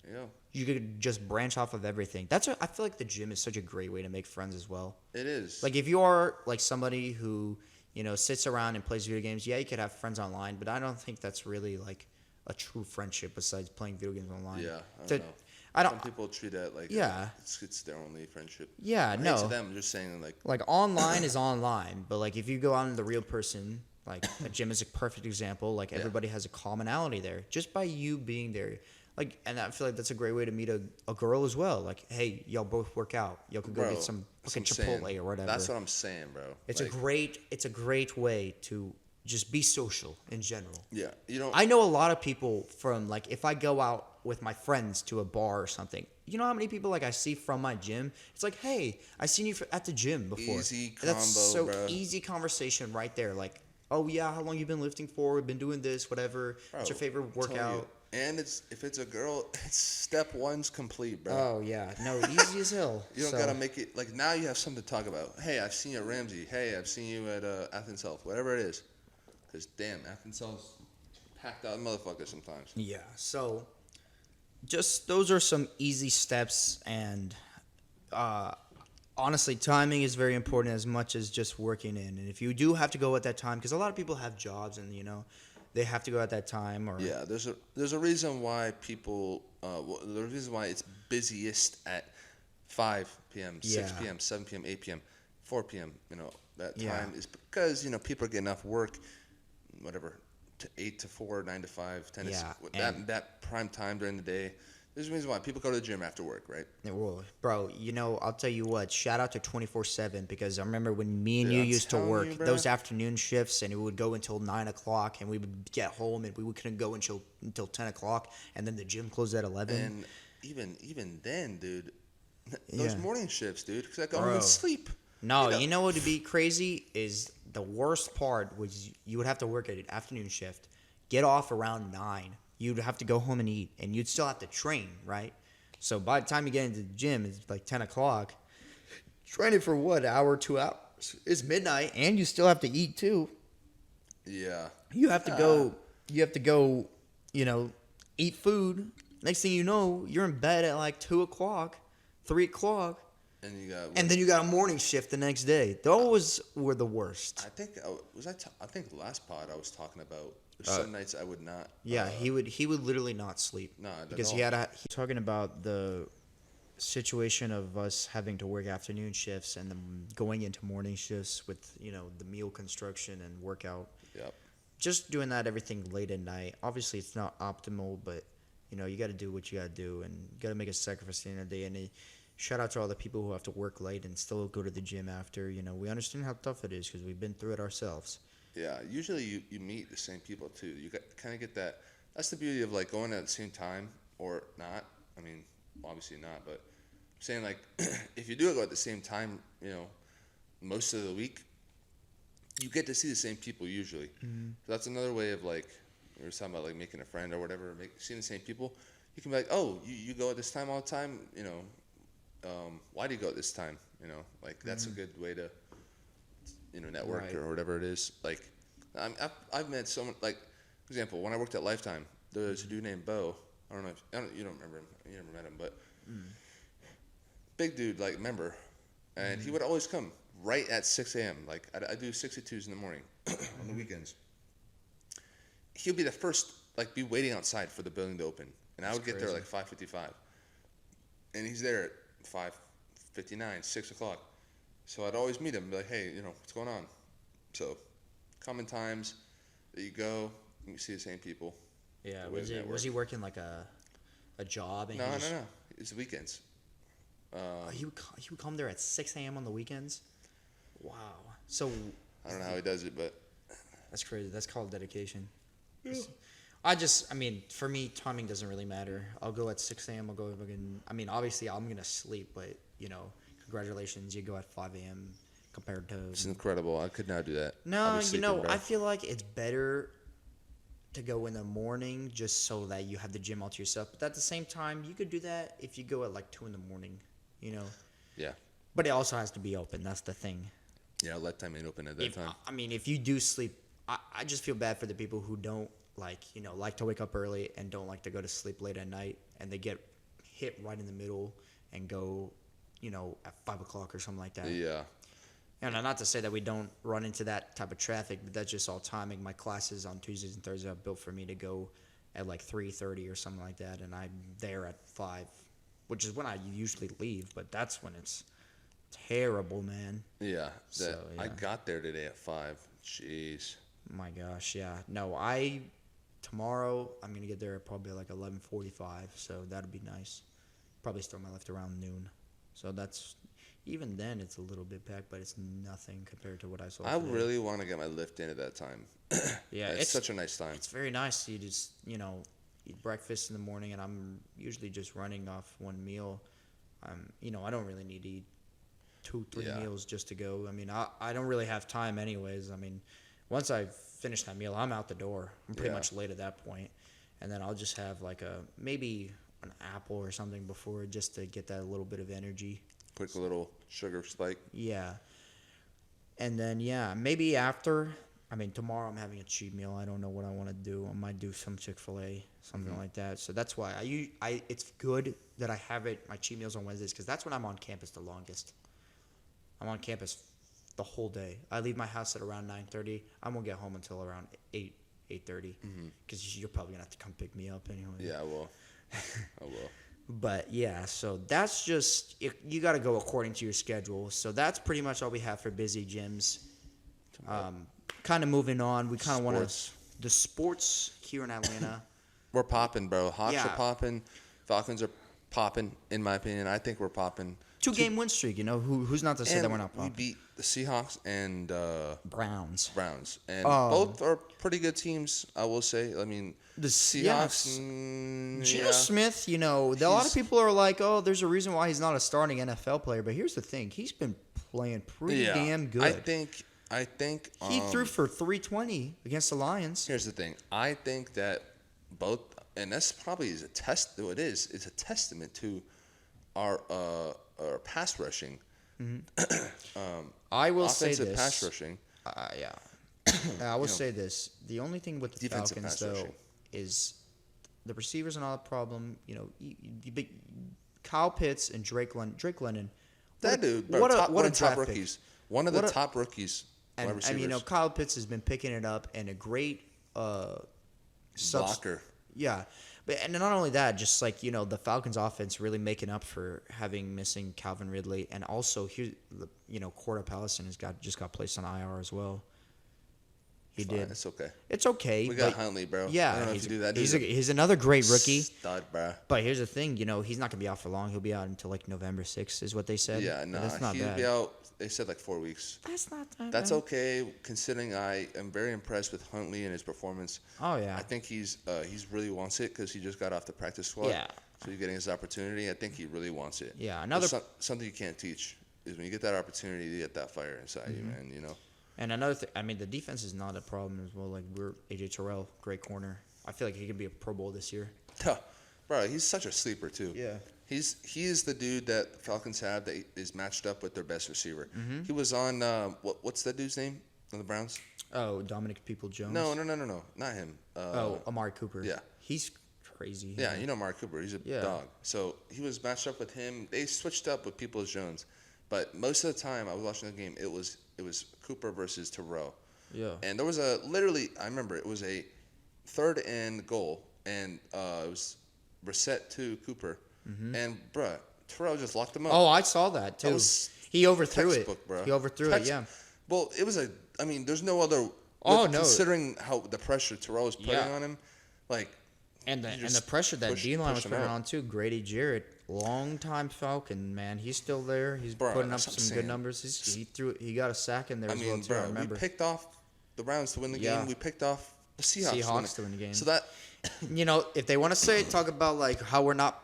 yeah, You could just branch off of everything. I feel like the gym is such a great way to make friends as well. it is. Like if you are like somebody who, you know, sits around and plays video games, yeah, you could have friends online, but I don't think that's really like a true friendship besides playing video games online. yeah, I To- don't know. I don't. Some people treat that like Yeah. it's their only friendship. Yeah, I hate no. to them, just saying like Like online is online, but like if you go out in the real person, like a gym is a perfect example. Like everybody has a commonality there just by you being there. Like, and I feel like that's a great way to meet a girl as well. Like, hey, y'all both work out. Y'all could go bro, get some that's fucking what I'm saying. Chipotle or whatever. That's what I'm saying, bro. It's Like, a great way to just be social in general. yeah, you know. I know a lot of people from like if I go out with my friends to a bar or something. You know how many people like I see from my gym? It's like, hey, I seen you at the gym before. Easy That's so combo, bro. easy conversation right there. Like, oh yeah, how long you been lifting for? We've been doing this, whatever. What's your Bro, favorite I'm telling you. workout? And if it's a girl, it's step one's complete, bro. Oh yeah, no, easy as hell. You don't So, gotta make it like now. You have something to talk about. Hey, I've seen you at Ramsey. Hey, I've seen you at Athens Health. Whatever it is, because damn, Athens Health's packed out motherfuckers sometimes. Yeah, so just those are some easy steps, and honestly, timing is very important as much as just working in. And if you do have to go at that time, because a lot of people have jobs and you know they have to go at that time, or Yeah, there's a reason why people. The reason why it's busiest at 5 p.m., 6 Yeah. p.m., 7 p.m., 8 p.m., 4 p.m. You know that Yeah. time is because you know people are getting off work, whatever, to 8 to 4, 9 to 5, 10 Yeah, to 6. That prime time during the day. There's a reason why people go to the gym after work, right? Yeah, well, bro, you know, I'll tell you what. Shout out to 24/7 because I remember when me and Dude, you I'm used to telling work you, bro. those afternoon shifts, and it would go until 9 o'clock, and we would get home, and we couldn't go until 10 o'clock, and then the gym closed at 11. And even then, dude, those Yeah. morning shifts, dude, because I go home Bro. and sleep. No, know- you know what would be crazy is the worst part was you would have to work at an afternoon shift, get off around 9. You'd have to go home and eat, and you'd still have to train, right? So by the time you get into the gym, it's like 10 o'clock. Training for what, an hour, 2 hours? It's midnight, and you still have to eat too. Yeah. You have to go, you know, eat food. Next thing you know, you're in bed at like 2 o'clock, 3 o'clock. And you got. And then you got a morning shift the next day. Those were the worst. I think I think the last pod I was talking about. There's some nights I would not. Yeah, he would literally not sleep. Nah, not because at all. he talking about the situation of us having to work afternoon shifts and then going into morning shifts with, you know, the meal construction and workout. Yep. Just doing that everything late at night. Obviously, it's not optimal, but you know, you got to do what you got to do, and you got to make a sacrifice at the end of the day. And shout out to all the people who have to work late and still go to the gym after. You know, we understand how tough it is because we've been through it ourselves. Yeah. Usually you meet the same people too. You kind of get that. That's the beauty of like going at the same time or not. I mean, obviously not, but I'm saying like if you do go at the same time, you know, most of the week, you get to see the same people usually. Mm-hmm. So that's another way of like we were talking about like making a friend or whatever, seeing the same people. You can be like, oh, you go at this time all the time, you know. Why do you go at this time? You know, like that's a good way to, you know, network Right. or whatever it is. Like, I've met someone like, for example, when I worked at Lifetime, there was a dude named Bo. You don't remember him. You never met him, but big dude, like member, and he would always come right at 6 a.m. Like I do 62s in the morning on the weekends. He'll be the first, like, be waiting outside for the building to open, and I would get there like 5:55, and he's there at 5:59, 6 o'clock. So I'd always meet him and be like, hey, what's going on? So common times that you go, you see the same people. Yeah, was he working like a job? And No. It's weekends. He would come there at 6 a.m. on the weekends? Wow. So I don't know how he does it, but that's crazy. That's called dedication. Yeah. For me, timing doesn't really matter. I'll go at 6 a.m. I'll go fucking. Obviously, I'm gonna sleep, but congratulations, you go at 5 a.m. compared to. It's incredible. I could not do that. No, I feel like it's better to go in the morning just so that you have the gym all to yourself. But at the same time, you could do that if you go at like 2 in the morning, Yeah. But it also has to be open. That's the thing. Yeah, let time ain't open at that time. If you do sleep, I just feel bad for the people who don't like to wake up early and don't like to go to sleep late at night, and they get hit right in the middle and go, at 5 o'clock or something like that. Yeah. And not to say that we don't run into that type of traffic, but that's just all timing. My classes on Tuesdays and Thursdays are built for me to go at like 3:30 or something like that, and I'm there at 5, which is when I usually leave. But that's when it's terrible, man. Yeah. Yeah. I got there today at 5. Jeez. My gosh, yeah. No, tomorrow I'm gonna get there at probably like 11:45, so that'd be nice. Probably start my lift around noon, so that's. Even then, it's a little bit packed, but it's nothing compared to what I saw today. I really want to get my lift in at that time. Yeah, it's such a nice time. It's very nice. You just, eat breakfast in the morning, and I'm usually just running off one meal. I don't really need to eat 2-3 meals just to go. I don't really have time anyways. Once I finish that meal, I'm out the door. I'm pretty much late at that point. And then I'll just have like maybe an apple or something before just to get that little bit of energy. Quick little sugar spike. Yeah. And then, maybe after, tomorrow I'm having a cheat meal. I don't know what I want to do. I might do some Chick-fil-A, something like that. So that's why it's good that I have my cheat meals on Wednesdays, because that's when I'm on campus the longest. I'm on campus the whole day. I leave my house at around 9:30. I won't get home until around 8:30, because you're probably going to have to come pick me up anyway. Yeah, I will. I will. But yeah, so that's just you got to go according to your schedule. So that's pretty much all we have for busy gyms. Kind of moving on, we kind of want to the sports here in Atlanta. We're popping, bro. Hawks Yeah. are popping. Falcons are popping. In my opinion, I think we're popping. 2-game win streak. Who's not to say that we're not popping? We beat the Seahawks and Browns, and both are pretty good teams. I will say. The Seahawks. Geno Smith, a lot of people are like, oh, there's a reason why he's not a starting NFL player. But here's the thing. He's been playing pretty damn good. I think he threw for 320 against the Lions. Here's the thing. I think that both, and that's probably is a test. Though it is, it's a testament to our pass rushing. I will say offensive this. pass rushing. I will say this. The only thing with the Falcons, though, rushing. is the receivers are not a problem. Kyle Pitts and Drake London. That dude, bro, one of the top rookies. One of the top rookies. And Kyle Pitts has been picking it up, and a great blocker. Yeah. And not only that, just like, the Falcons offense really making up for missing Calvin Ridley. And also, here, Corda Pallison just got placed on IR as well. He did. It's okay. It's okay. We got Huntley, bro. Yeah. I don't know if you do that. He's another great rookie. Stud, bro. But here's the thing, he's not going to be out for long. He'll be out until like November 6th is what they said. Yeah, no, that's not he'll bad. be out. They said like 4 weeks. That's not that That's bad. okay, considering I am very impressed with Huntley and his performance. Oh, yeah. I think he's really wants it because he just got off the practice squad. Yeah. So he's getting his opportunity. I think he really wants it. Yeah, something you can't teach is when you get that opportunity, you get that fire inside you, man. And another thing, the defense is not a problem as well. Like, we're AJ Terrell, great corner. I feel like he could be a Pro Bowl this year. Bro, he's such a sleeper too. Yeah. He is the dude that the Falcons have that is matched up with their best receiver. Mm-hmm. He was on what's that dude's name on the Browns? Oh, Dominic People-Jones? No, not him. Amari Cooper. Yeah. He's crazy. Yeah, you know Mark Cooper. He's a dog. So he was matched up with him. They switched up with Peoples-Jones, but most of the time I was watching the game, it was Cooper versus Terrell. Yeah. And there was I remember it was a 3rd and goal, and it was Brissett to Cooper, and bruh, Terrell just locked him up. Oh, I saw that too. He overthrew textbook, bro. He overthrew it. Yeah. Well, it was there's no other. Oh, no. Considering how the pressure Terrell was putting on him, like. And the pressure that D-line was putting on too. Grady Jarrett, longtime Falcon, man. He's still there. He's putting up some good numbers. He got a sack in there as well too. I remember. We picked off the Browns to win the game. We picked off the Seahawks to win the game. So that, if they want to talk about like how we're not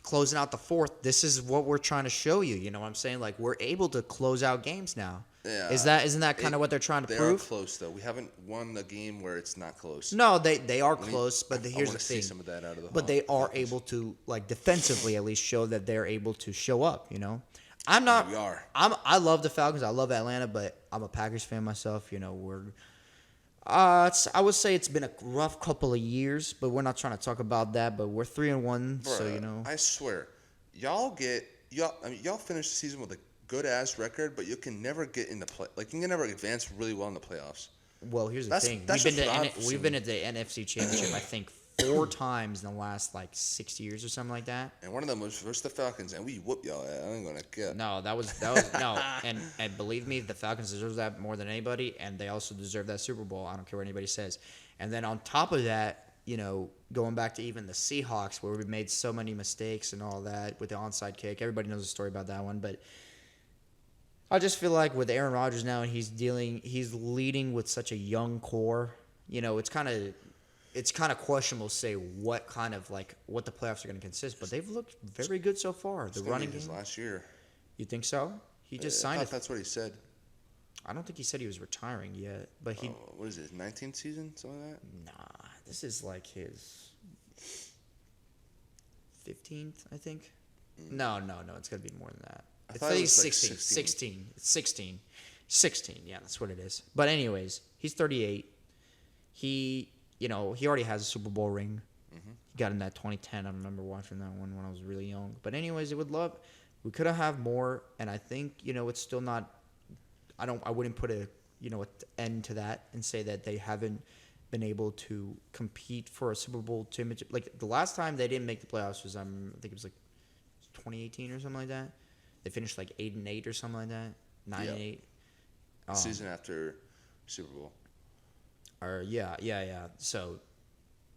closing out the fourth, this is what we're trying to show you. You know what I'm saying? Like we're able to close out games now. Yeah. Isn't that kind of what they're trying to prove? They are close though. We haven't won a game where it's not close. No, they are close, but here's the thing. See some of that out of the but they are able to like defensively at least show that they're able to show up. I'm not. We are. I love the Falcons. I love Atlanta, but I'm a Packers fan myself. We're. I would say it's been a rough couple of years, but we're not trying to talk about that. But we're 3-1, so I swear, y'all finish the season with a good ass record, but you can never get in the play. Like you can never advance really well in the playoffs. Well, here's the thing. We've been at the NFC Championship, I think, 4 times in the last 6 years or something like that. And one of them was versus the Falcons, and we whooped y'all. I ain't gonna get. No, that was no. And believe me, the Falcons deserve that more than anybody, and they also deserve that Super Bowl. I don't care what anybody says. And then on top of that, going back to even the Seahawks, where we made so many mistakes and all that with the onside kick. Everybody knows the story about that one, but. I just feel like with Aaron Rodgers now, and he's leading with such a young core. It's kind of questionable to say what the playoffs are going to consist. But they've looked very good so far. The running game last year. You think so? He just signed. I thought that's what he said. I don't think he said he was retiring yet, but he. What is it? 19th season, something like that. Nah, this is like his 15th, I think. No, it's got to be more than that. I thought it was 16. 16. Yeah, that's what it is. But anyways, he's 38. He already has a Super Bowl ring. Mm-hmm. He got in that 2010. I remember watching that one when I was really young. But anyways, we could have more, and I think it's still not. I wouldn't put an end to that and say that they haven't been able to compete for a Super Bowl championship. Like the last time they didn't make the playoffs was I think it was 2018 or something like that. They finished 8-8 or something like that. 9-8. Season after Super Bowl. Yeah. So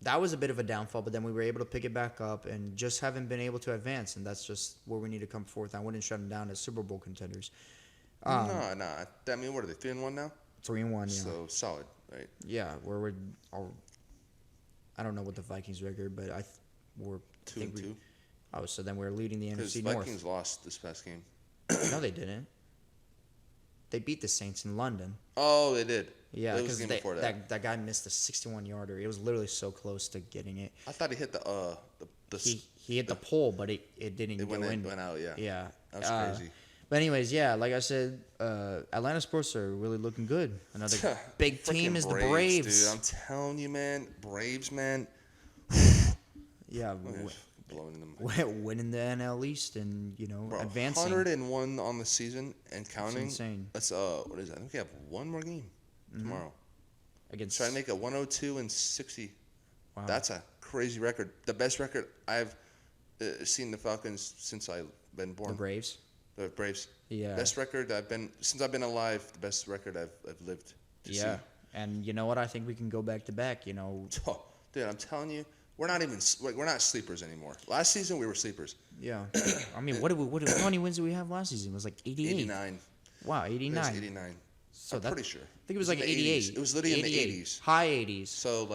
that was a bit of a downfall, but then we were able to pick it back up and just haven't been able to advance, and that's just where we need to come forth. I wouldn't shut them down as Super Bowl contenders. No. I mean, what are they, 3-1 now? 3-1, yeah. So solid, right? Yeah, I don't know what the Vikings record, but we're 2-2. Oh, so then we're leading the NFC North. Because Vikings lost this past game. No, they didn't. They beat the Saints in London. Oh, they did. Yeah, because that guy missed a 61-yarder. It was literally so close to getting it. I thought he hit the he hit the pole, but it didn't go in. It went out, yeah. Yeah. That was crazy. But anyways, yeah, like I said, Atlanta sports are really looking good. Another big team is the Braves. Dude, I'm telling you, man. Braves, man. Yeah. Blowing them. Winning the NL East and, Bro, advancing. 101 on the season and counting. That's insane. That's, what is that? I think we have one more game tomorrow. Against. Try to make it 102 and 60. Wow. That's a crazy record. The best record I've seen the Falcons since I've been born. The Braves? The Braves. Yeah. Best record since I've been alive, the best record I've lived to see. Yeah. And you know what? I think we can go back to back, Oh, dude, I'm telling you. We're not sleepers anymore. Last season we were sleepers. Yeah, I mean, how many wins did we have last season? It was 88. 89. Wow, 89. It was 89. So I'm pretty sure. I think it was 88. It was literally in the 80s. High 80s. So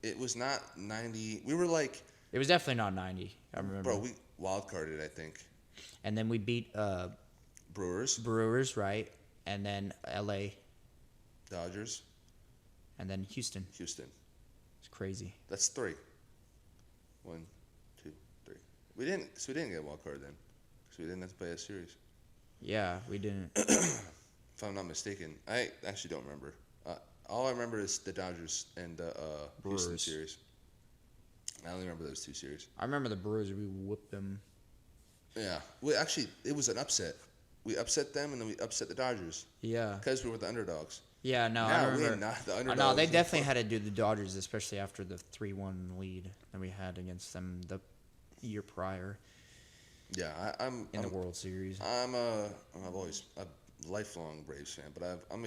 it was not 90. We were It was definitely not 90. I remember. Bro, we wild carded, I think. And then we beat Brewers, right? And then LA. Dodgers. And then Houston. It's crazy. That's 3. 1, 2, 3. We didn't get a wild card then, because we didn't have to play a series. Yeah, we didn't. If I'm not mistaken, I actually don't remember. All I remember is the Dodgers and the Houston series. I only remember those 2 series. I remember the Brewers. We whooped them. Yeah. Actually, it was an upset. We upset them, and then we upset the Dodgers. Yeah. Because we were the underdogs. Yeah, no, Now I remember. we're not the underdogs. No, they definitely had to do the Dodgers, especially after the 3-1 lead that we had against them the year prior. Yeah, I'm the World Series. I'm always a lifelong Braves fan, but I'm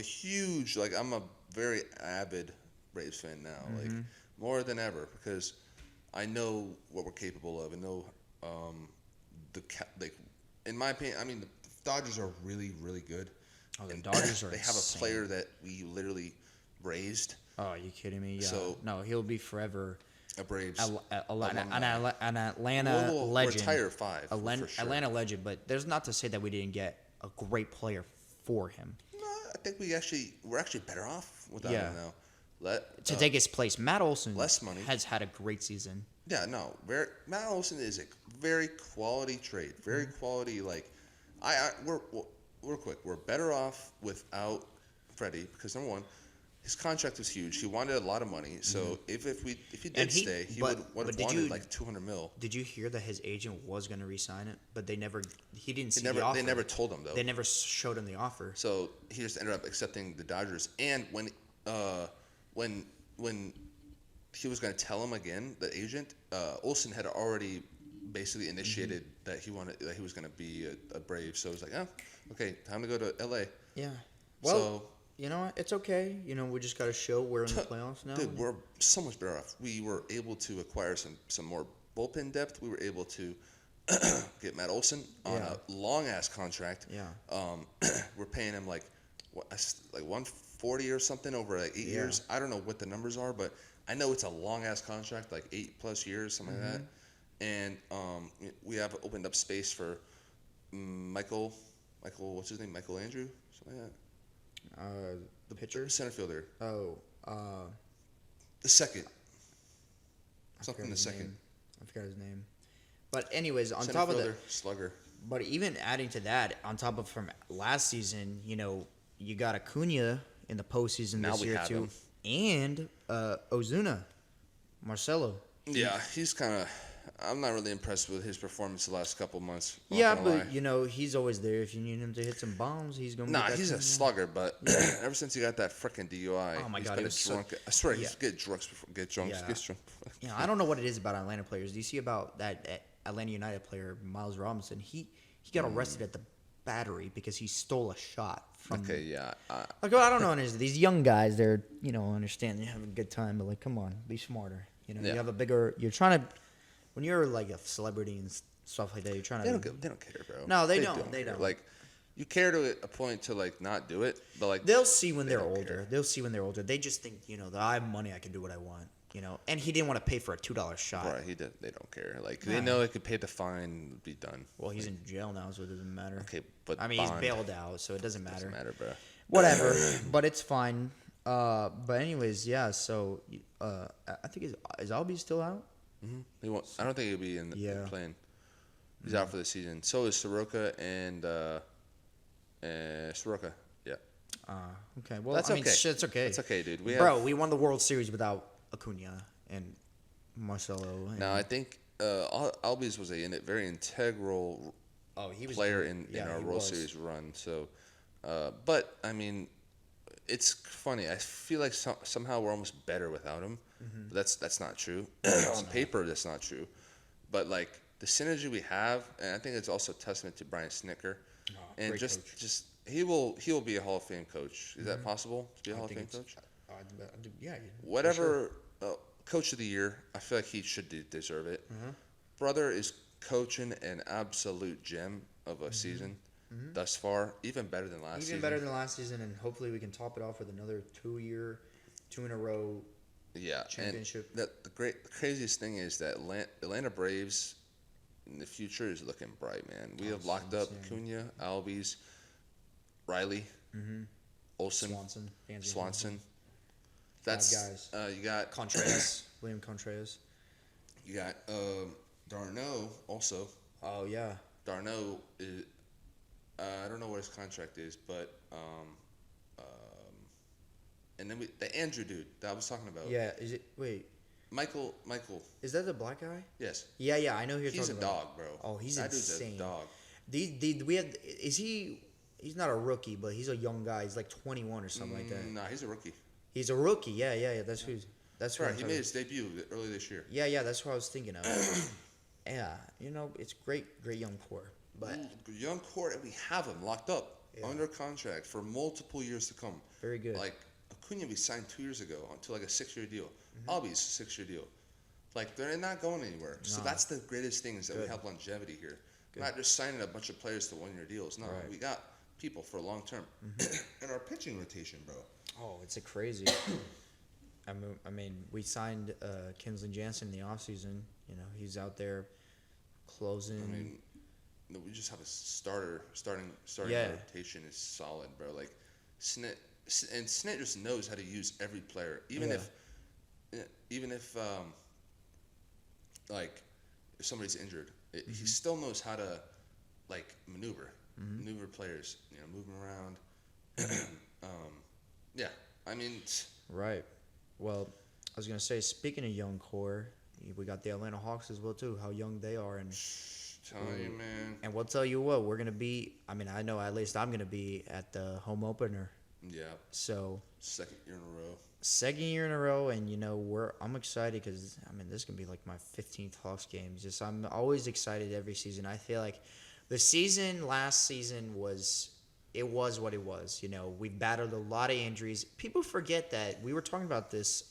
a very avid Braves fan now, like more than ever, because I know what we're capable of, and know in my opinion, I mean the Dodgers are really, really good. Oh, the Dodgers are They have insane. a player that we literally raised. Oh, are you kidding me? Yeah. So, no, he'll be forever a Braves an Atlanta legend. Retire 5 for sure. Atlanta legend, but there's not to say that we didn't get a great player for him. No, I think we're actually better off without him now. To take his place, Matt Olson less money. has had a great season. Yeah, no. Matt Olson is a very quality trade. Very quality. Like, we're quick. We're better off without Freddie because number one, his contract was huge. He wanted a lot of money. So if he did stay, he would have wanted like $200 million. Did you hear that his agent was going to re-sign it, but they never? He didn't see the offer. They never told him though. They never showed him the offer. So he just ended up accepting the Dodgers. And when he was going to tell him again, the agent, Olsen had already basically initiated that he was going to be a Brave. So it was like, oh, okay, time to go to L.A. Yeah. Well, you know what? It's okay. You know, we just got to show we're in the playoffs now. Dude, we're so much better off. We were able to acquire some more bullpen depth. We were able to get Matt Olson on a long-ass contract. Yeah. We're paying him like 140 or something over like 8 years. I don't know what the numbers are, but I know it's a long-ass contract, like 8+ years, something like that. And we have opened up space for Michael, what's his name? Michael Andrew? Something like that. The pitcher? Center fielder. Oh, the second. I Something the second. I forgot his name. But anyways, on Center top fielder, of that, slugger. but even adding to that, on top of from last season, you know, you got Acuna in the postseason Now this we year have too, him. and Ozuna, Marcelo. Yeah, he's kind of. I'm not really impressed with his performance the last couple months. Yeah, but you know he's always there. If you need him to hit some bombs, he's gonna. Nah, he's a slugger. But ever since he got that freaking DUI, Oh my he's God, been it was a drunk. I swear, he's Yeah. get drunk. Yeah. Gets drunk. You know, I don't know what it is about Atlanta players. Do you see about that Atlanta United player Miles Robinson? He got arrested at the Battery because he stole a shot from. Okay, yeah. Like, well, I don't know. Understand. These young guys, they're understand they have a good time, but like, come on, be smarter. You know, Yeah. you have a bigger. You're trying to. When you're like a celebrity and stuff like that, you're trying to. They don't care, bro. No, they don't. They don't. Like, you care to a point to like not do it, but like They'll see when they're don't older. care. They'll see when they're older. They just think, that I have money, I can do what I want. And he didn't want to pay for a $2 shot. Right, he did. They don't care. Like Nah. they know they could pay the fine, be done. Well, he's in jail now, so it doesn't matter. Okay, but I mean, bond he's bailed out, so it doesn't matter. Doesn't matter, bro. Whatever, but it's fine. But anyways, yeah. So, I think is Albie still out? He won't. I don't think he'll be in the plane. He's out for the season. So is Soroka and Soroka. Yeah. Okay. Well, That's I mean, okay. shit, it's okay. It's okay, dude. We won the World Series without Acuna and Marcelo. And, Now I think Albies was a very integral he was player in our World Series run. So, but I mean, it's funny. I feel like somehow we're almost better without him. But that's not true. On paper, that's not true. But like the synergy we have, and I think it's also a testament to Brian Snicker. And just he will be a Hall of Fame coach. Is that possible to be a Hall of Fame coach? Yeah. Whatever coach of the year, I feel like he should deserve it. Brother is coaching an absolute gem of a season thus far, even better than last season. Even better than last season, and hopefully we can top it off with another 2 in a row. Yeah, championship. And the craziest thing is that Atlanta Braves in the future is looking bright, man. We have locked up Cunha, Albies, Riley, Olsen, Swanson. That's guys. You got Contreras, William Contreras. You got Darno also. Oh yeah. Darno is. I don't know what his contract is, but and then the Andrew dude that I was talking about. Yeah. Is it? Wait. Michael. Is that the black guy? Yes. Yeah, I know who you're He's talking a about. dog, bro. Oh, he's that insane. dude's a dog. We have. Is he? He's not a rookie, but he's a young guy. He's like 21 or something like that. Nah, he's a rookie. He's a rookie. Yeah. That's who. That's who. Right, he made his debut early this year. Yeah. That's what I was thinking of. Yeah, it's great young core. But young core, and we have him locked up under contract for multiple years to come. Very good. Like Acuna, we signed 2 years ago to like a 6-year deal. Albi's a 6-year deal. Like they're not going anywhere. So that's the greatest thing is that we have longevity here. Good. Not just signing a bunch of players to 1-year deals. No, we got people for long term. And our pitching rotation, bro. Oh, it's a crazy. I mean, we signed Kinsley Jansen in the offseason. He's out there closing. I mean, we just have a starting rotation is solid, bro. Like Snit just knows how to use every player, even if like if somebody's injured, he still knows how to like maneuver players, move them around. Yeah, I mean. Right. Well, I was gonna say, speaking of young core, we got the Atlanta Hawks as well too. How young they are, and telling you, man. And we'll tell you what, we're gonna be. I mean, I know at least I'm gonna be at the home opener. Yeah. So. Second year in a row, and I'm excited because this is gonna be like my 15th Hawks game. I'm always excited every season. I feel like the season last season was what it was. We battled a lot of injuries. People forget that we were talking about this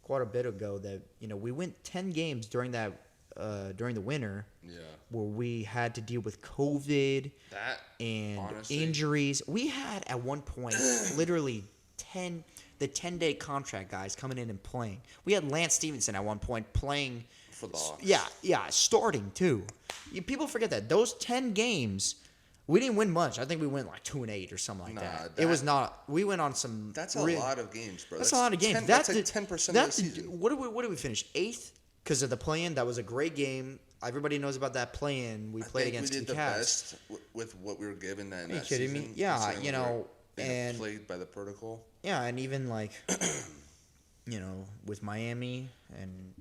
quite a bit ago. That we went 10 games during that during the winter. Yeah. Where we had to deal with COVID and honestly, injuries. We had at one point literally 10-day contract guys coming in and playing. We had Lance Stevenson at one point playing for the Hawks. Yeah, starting too. People forget that those 10 games. We didn't win much. I think we went like 2-8 or something like that. It was not. We went on some. That's a lot of games, bro. That's a lot of games. That's like 10% of the season. What did we finish? 8th because of the play-in. That was a great game. Everybody knows about that play-in. We played against the Cavs. We did the best with what we were given that. Are you kidding me? Yeah, and played by the protocol. Yeah, and even like, with Miami and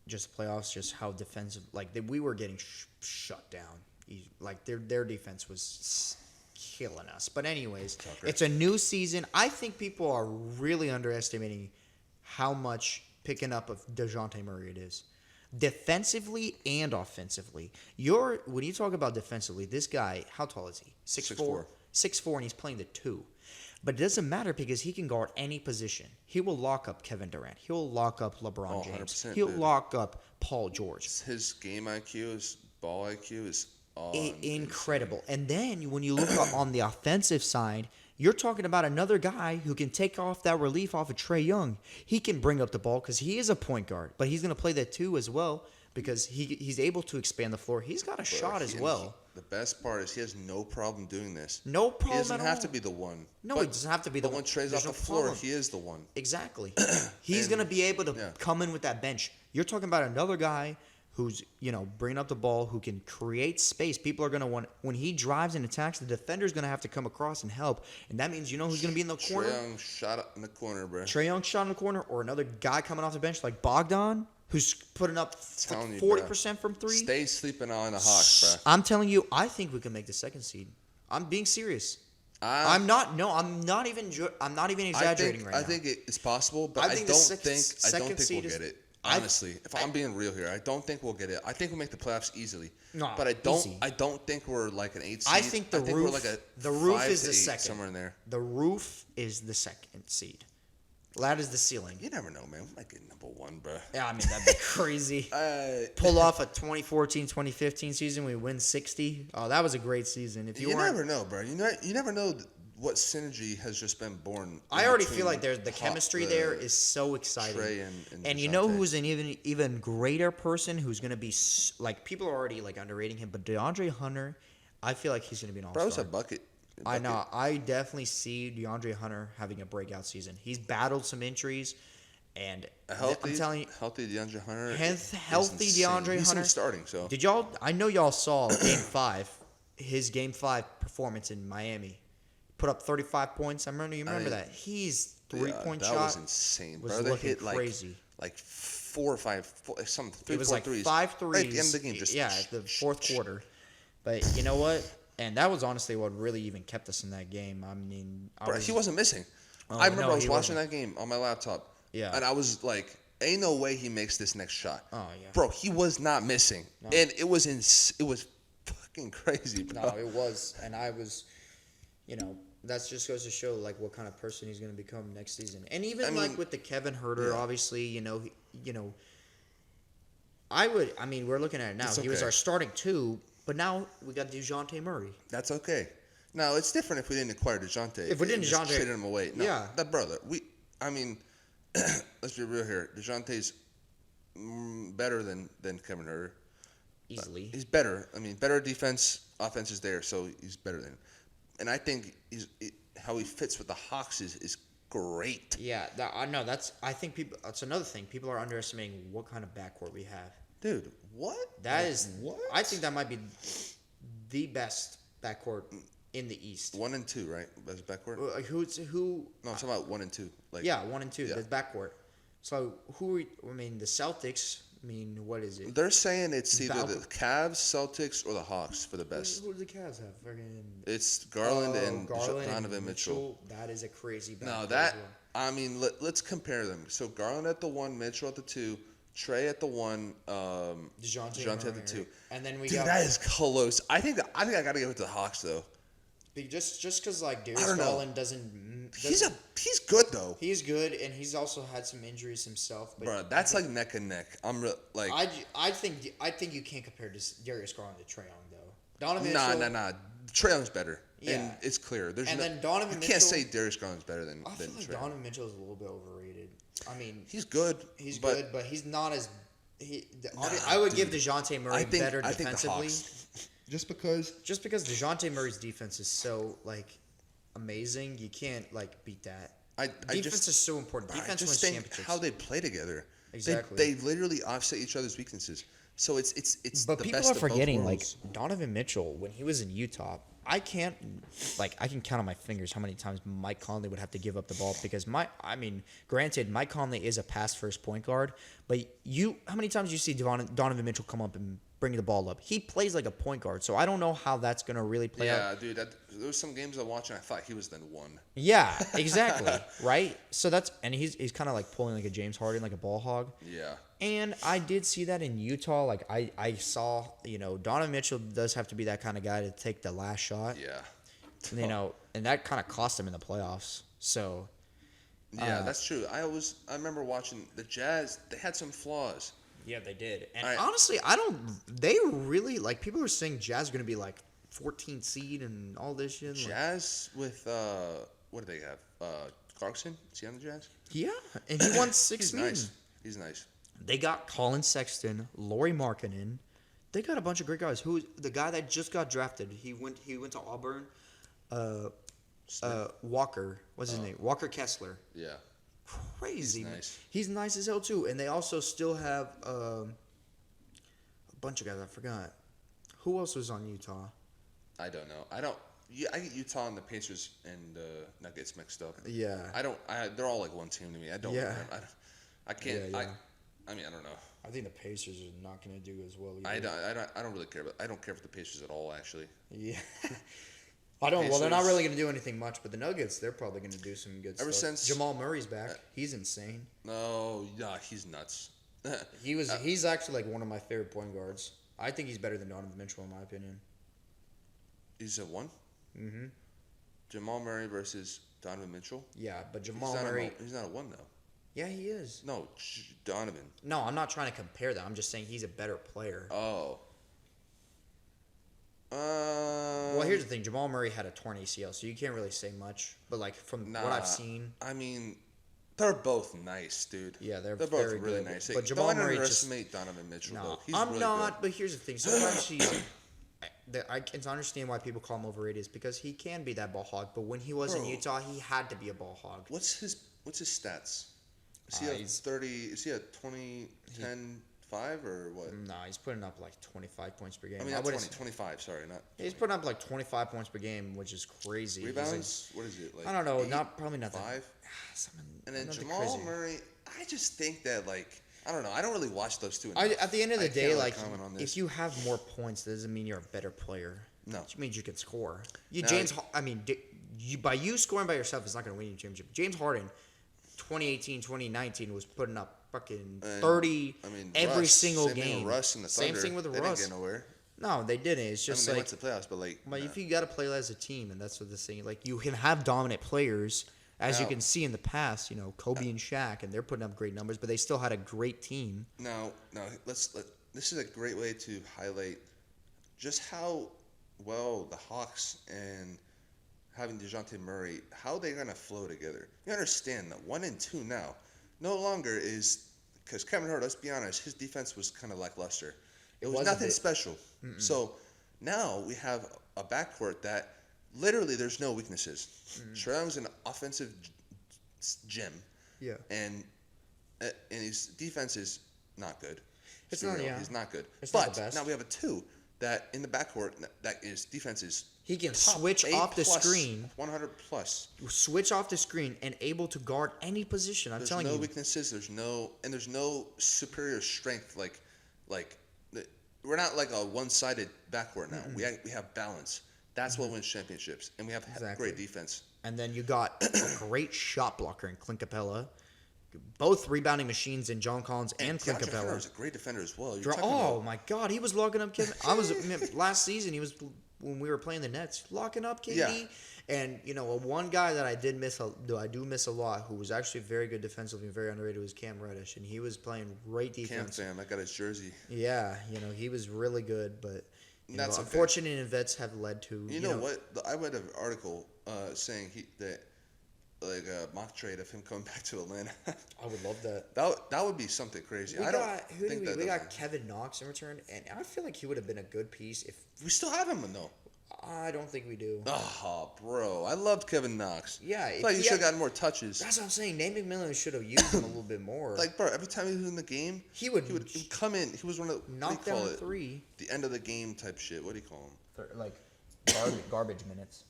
just playoffs, just how defensive. Like we were getting shut down. Like their defense was killing us. But anyways, it's a new season. I think people are really underestimating how much picking up of DeJounte Murray it is. Defensively and offensively. When you talk about defensively, this guy, how tall is he? 6'4"? 6'4", and he's playing the 2. But it doesn't matter because he can guard any position. He will lock up Kevin Durant. He'll lock up LeBron James. He'll lock up Paul George. His game IQ, his ball IQ is incredible. And then when you look on the offensive side, you're talking about another guy who can take off that relief off of Trae Young. He can bring up the ball because he is a point guard, but he's going to play that 2 as well because he's able to expand the floor. He's got a shot as well. The best part is he has no problem doing this. No problem at all. He doesn't have to be the one. No, he doesn't have to be the one. But when Trae's off the floor, he is the one. Exactly. He's going to be able to come in with that bench. You're talking about another guy who's, bringing up the ball, who can create space. People are going to want, when he drives and attacks, the defender's going to have to come across and help. And that means who's going to be in the corner? Trae Young shot in the corner, bro. Trae Young shot in the corner, or another guy coming off the bench like Bogdan, who's putting up 40% from 3. Stay sleeping on the Hawks, bro. I'm telling you, I think we can make the 2nd seed. I'm being serious. I'm not even exaggerating right now. I think it's possible, but I don't think we'll get it. Honestly, if I'm being real here, I don't think we'll get it. I think we'll make the playoffs easily. No, but I don't think we're like an 8 seed. I think the roof. We're like the roof is the 2nd. Somewhere in there. The roof is the 2nd seed. That is the ceiling. You never know, man. We might get number 1, bro. Yeah, I mean that'd be crazy. Pull off a 2014-2015 season, we win 60. Oh, that was a great season. If you never know, bro. You never know what synergy has just been born. I already feel like the chemistry there is so exciting. Trae and you know who's an even greater person who's going to be like, people are already like underrating him, but DeAndre Hunter, I feel like he's going to be an all-star. Bro's a bucket. I know. I definitely see DeAndre Hunter having a breakout season. He's battled some injuries, and I'm telling you, healthy DeAndre Hunter. Healthy DeAndre He's Hunter. Starting. So did y'all? I know y'all saw Game 5, his Game 5 performance in Miami. Put up 35 points. You remember that? He's 3-point shot. That was insane, bro. Was looking crazy. Like some It was like 3-4 5 threes. threes. Right at the end of the game, just the fourth quarter. But you know what? And that was honestly what really even kept us in that game. I mean, He wasn't missing. Oh, I remember no, I was he watching wasn't. that game on my laptop. Yeah. And I was like, ain't no way he makes this next shot. Oh yeah. Bro, he was not missing. No. And it was fucking crazy, bro. No, it was, and I was, that just goes to show like what kind of person he's going to become next season. And even like with the Kevin Herter, obviously, we're looking at it now. It's He was okay. our starting 2, but now we got DeJounte Murray. That's okay. Now, it's different if we didn't acquire DeJounte. If we didn't and just DeJounte- traded him away. No, Yeah. that brother. Let's be real here. DeJounte's better than Kevin Herter. Easily. He's better. Better defense. Offense is there, so he's better than him. And I think how he fits with the Hawks is great. Yeah, I think that's another thing. People are underestimating what kind of backcourt we have. Dude, what? What? I think that might be the best backcourt in the East. 1 and 2, right? Best backcourt? Who? No, I'm talking about 1 and 2. Like, 1 and 2. yeah. The backcourt. So the Celtics. What is it? They're saying it's either Falcon- the Cavs, Celtics, or the Hawks for the best. Who do the Cavs have? It's Garland and Garland Donovan Mitchell. That is a crazy backcourt. No, let's compare them. So Garland at the 1, Mitchell at the 2, Trey at the 1, DeJounte at the 2. And then we Dude, got that is close. I think I got to give it to the Hawks though. just because like I Darius don't know. Garland doesn't. He's good though. He's good, and he's also had some injuries himself. But Bro, that's like neck and neck. I think you can't compare Darius Garland to Trae Young though. Donovan Nah. Mitchell, Trae Young's better. Yeah. And it's clear. Then Donovan you Mitchell. can't say Darius Garland's better than I feel like Trae Young. Donovan Mitchell is a little bit overrated. He's good. Good, but he's not as. I would give DeJounte Murray better I think the defensively. Hawks. Just because DeJounte Murray's defense is so amazing, you can't beat that. Defense is so important. Defense I just wins think championships. how they play together. Exactly. They literally offset each other's weaknesses. So it's But the people best are of both forgetting worlds. Donovan Mitchell when he was in Utah. I can count on my fingers how many times Mike Conley would have to give up the ball because granted, Mike Conley is a pass first point guard, but how many times you see Donovan Mitchell come up and bring the ball up? He plays like a point guard, so I don't know how that's gonna really play out. Yeah, dude. There was some games I watched and I thought he was then 1. Yeah, exactly. Right. So he's kind of pulling like a James Harden, like a ball hog. Yeah. And I did see that in Utah. I saw, Donovan Mitchell does have to be that kind of guy to take the last shot. Yeah. And that kind of cost him in the playoffs. So. Yeah, that's true. I remember watching the Jazz. They had some flaws. Yeah, they did. And All right. honestly, they really, people were saying Jazz are going to be 14th seed and all this shit. Jazz with, what do they have? Clarkson? Is he on the Jazz? Yeah, and he won 16. He's nice. He's nice. They got Colin Sexton, Lauri Markkanen. They got a bunch of great guys. Who's the guy that just got drafted? He went to Auburn. Walker. What's his name? Walker Kessler. Yeah. Crazy. He's Man. nice. He's nice as hell too. And they also still have a bunch of guys. I forgot. Who else was on Utah? I don't know. I get Utah and the Pacers and Nuggets mixed up. Yeah. They're all one team to me. I don't. Yeah. I can't. Yeah. I don't know. I think the Pacers are not going to do as well I either. don't really care. I don't care for the Pacers at all. Actually. Yeah. I don't. Well, they're not Pacers- really going to do anything much, but the Nuggets, they're probably going to do some good Ever stuff. since- Jamal Murray's back, he's insane. No. Yeah. He's nuts. He's actually one of my favorite point guards. I think he's better than Donovan Mitchell in my opinion. He's a 1. Mm-hmm. Jamal Murray versus Donovan Mitchell. Yeah, but He's Jamal not Murray. he's not a 1 though. Yeah, he is. No, Donovan. No, I'm not trying to compare that. I'm just saying he's a better player. Oh. Well, here's the thing. Jamal Murray had a torn ACL, so you can't really say much. But from what I've seen, they're both nice, dude. yeah, they're both very really good. nice. But Jamal Don't Murray just underestimate Donovan Mitchell. no. Though. He's I'm really not. Good. But here's the thing. Sometimes I can understand why people call him overrated. Is because he can be that ball hog. But when he was in Bro. Utah, he had to be a ball hog. What's his stats? Is he a 30? Is he a 20, 10, 5 or what? No, he's putting up 25 points per game. I mean, not 20, 25. Sorry, not. He's putting up 25 points per game, which is crazy. Rebounds? What is it? I don't know. 8, Probably nothing. 5. Something, And then nothing Jamal crazy. Murray, I just think that I don't know. I don't really watch those two. At the end of the day, can't like, comment on this. if you have more points, that doesn't mean you're a better player. No. It means you can score. No. By you scoring by yourself is not going to win you a championship. James Harden, 2018, 2019, was putting up fucking 30 every single same game. Thing with Russ and the Thunder. Same thing with they Russ. Didn't get nowhere. No, they didn't. It's just they like went to the playoffs, but like. But if you got to play as a team, and that's what this thing. Like, you can have dominant players, as you can see in the past. Kobe and Shaq, and they're putting up great numbers, but they still had a great team. Now, this is a great way to highlight just how well the Hawks and having DeJounte Murray, how they're gonna flow together. You understand that 1 and 2 now, no longer is because Kevin Hart. Let's be honest, his defense was kind of lackluster. It was nothing special. Mm-mm. So now we have a backcourt that literally there's no weaknesses. Trae Young's an offensive gem. Yeah. And his defense is not good. It's not. Yeah. He's not good. It's but not the best. Now we have a 2 that in the backcourt that is defense is. He can switch off the screen. 100 plus. Switch off the screen and able to guard any position. I'm telling you. There's no weaknesses. There's no superior strength. We're not like a one-sided backcourt now. Mm-hmm. We have balance. That's what wins championships, and we have great defense. And then you got a great shot blocker in Clint Capella. Both rebounding machines in John Collins and Clint Capella. Is a great defender as well. My God, he was locking up Kevin. Last season. He was when we were playing the Nets, locking up KD. Yeah. And one guy that I do miss a lot, who was actually very good defensively and very underrated, was Cam Reddish, and he was playing great defense. Cam fam, I got his jersey. Yeah, he was really good, but That's unfortunate events have led to. You know what? I read an article saying that mock trade of him coming back to Atlanta. I would love that. That would be something crazy. We got Kevin Knox in return, and I feel like he would have been a good piece if we still have him though. I don't think we do. Oh, bro. I loved Kevin Knox. Yeah. I thought he should have gotten more touches. That's what I'm saying. Nate McMillan should have used him a little bit more. Bro, every time he was in the game, he would come in. He was one of the... Knock down three. The end of the game type shit. What do you call him? Garbage minutes.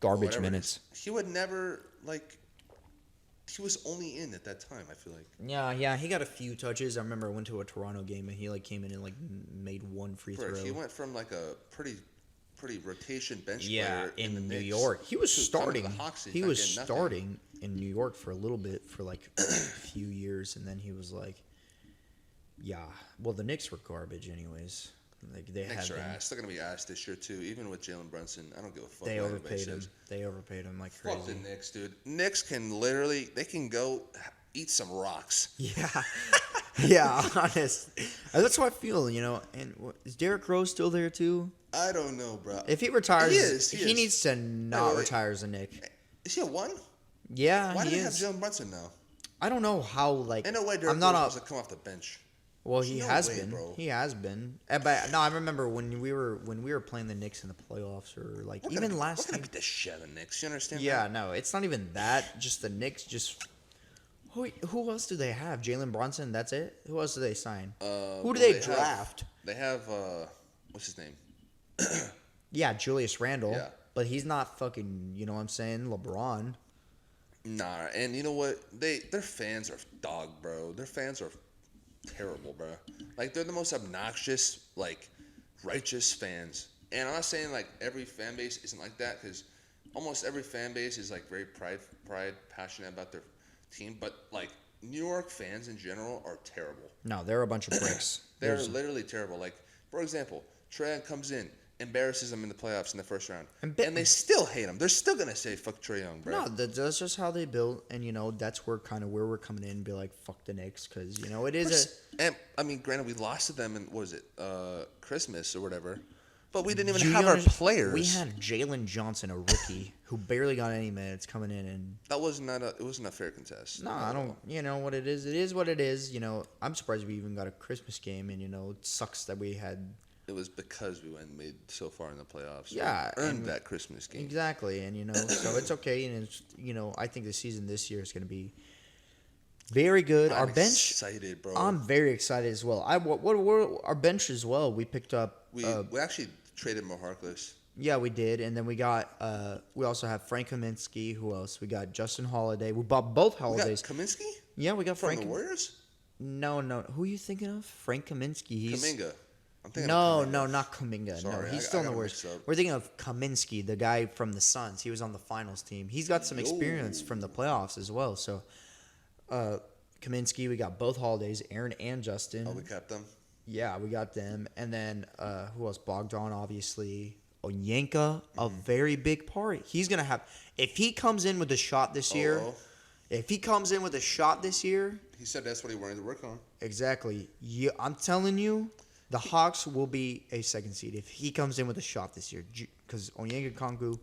Garbage minutes. He would never, he was only in at that time, I feel like. Yeah. He got a few touches. I remember I went to a Toronto game, and he, came in and, made one free throw. He went from, a pretty rotation bench player in New York. He was starting. He was starting in New York for a little bit for a few years, and then he was the Knicks were garbage anyways. Knicks are ass. They're gonna be ass this year too. Even with Jalen Brunson, I don't give a fuck. They overpaid him. They overpaid him like crazy. Fuck the Knicks, dude. Knicks can go eat some rocks. Yeah. Yeah, honest. That's how I feel, And is Derrick Rose still there too? I don't know, bro. If he retires, he needs to not retire as a Knick. Is he a 1? Yeah, Why do he they is. have Jalen Brunson now? I don't know how. Ain't no way Derrick Rose supposed to come off the bench. Well, he has been. Bro. He has been. But no, I remember when we were playing the Knicks in the playoffs, or even last. We're gonna beat the shit out of the Knicks. You understand? Yeah, no, it's not even that. Just the Knicks. Who else do they have? Jalen Brunson. That's it. Who else do they sign? Who do they draft? They have what's his name? Yeah, Julius Randle. Yeah. But he's not fucking. You know what I'm saying? LeBron. Nah, and you know what? Their fans are dog, bro. Their fans are terrible, bro. They're the most obnoxious, righteous fans. And I'm not saying every fan base isn't like that, because almost every fan base is very pride, passionate about their team. But New York fans in general are terrible. No, they're a bunch of bricks. They're literally terrible. For example, Trae Young comes in, embarrasses them in the playoffs in the first round, and they still hate him. They're still gonna say fuck Trae Young, bro. No, that's just how they build, and that's where we're coming in and be like, fuck the Knicks, because it is And I mean, granted, we lost to them in Christmas or whatever, but we didn't even have our players. We had Jalen Johnson, a rookie who barely got any minutes, coming in, and that was not it wasn't a fair contest. No, I don't. You know what it is? It is what it is. I'm surprised we even got a Christmas game, and it sucks that we had. It was because we went and made so far in the playoffs. Yeah, we earned that Christmas game. Exactly, and so it's okay, and I think the season this year is going to be very good. Our bench, excited, bro. I'm very excited as well. What our bench as well. We picked up. We actually traded Mo Harkless. Yeah, we did, and then we got. We also have Frank Kaminsky. Who else? We got Justin Holiday. We bought both Holidays. We got Kaminsky. Yeah, we got from Frank. the Warriors. No. Who are you thinking of? Frank Kaminsky. Kuminga. I'm thinking No, of Kuminga. no, not Kuminga. Sorry, no, he's I still in got the him worst. mixed up. We're thinking of Kaminsky, the guy from the Suns. He was on the finals team. He's got some experience from the playoffs as well. So, Kaminsky, we got both holidays, Aaron and Justin. Oh, we kept them. Yeah, we got them. And then who else? Bogdan, obviously. Onyenka, a very big part. He's going to have – if he comes in with a shot this year – if he comes in with a shot this year – He said that's what he wanted to work on. exactly. I'm telling you, the Hawks will be a second seed if he comes in with a shot this year. Because Onyenka Kongu,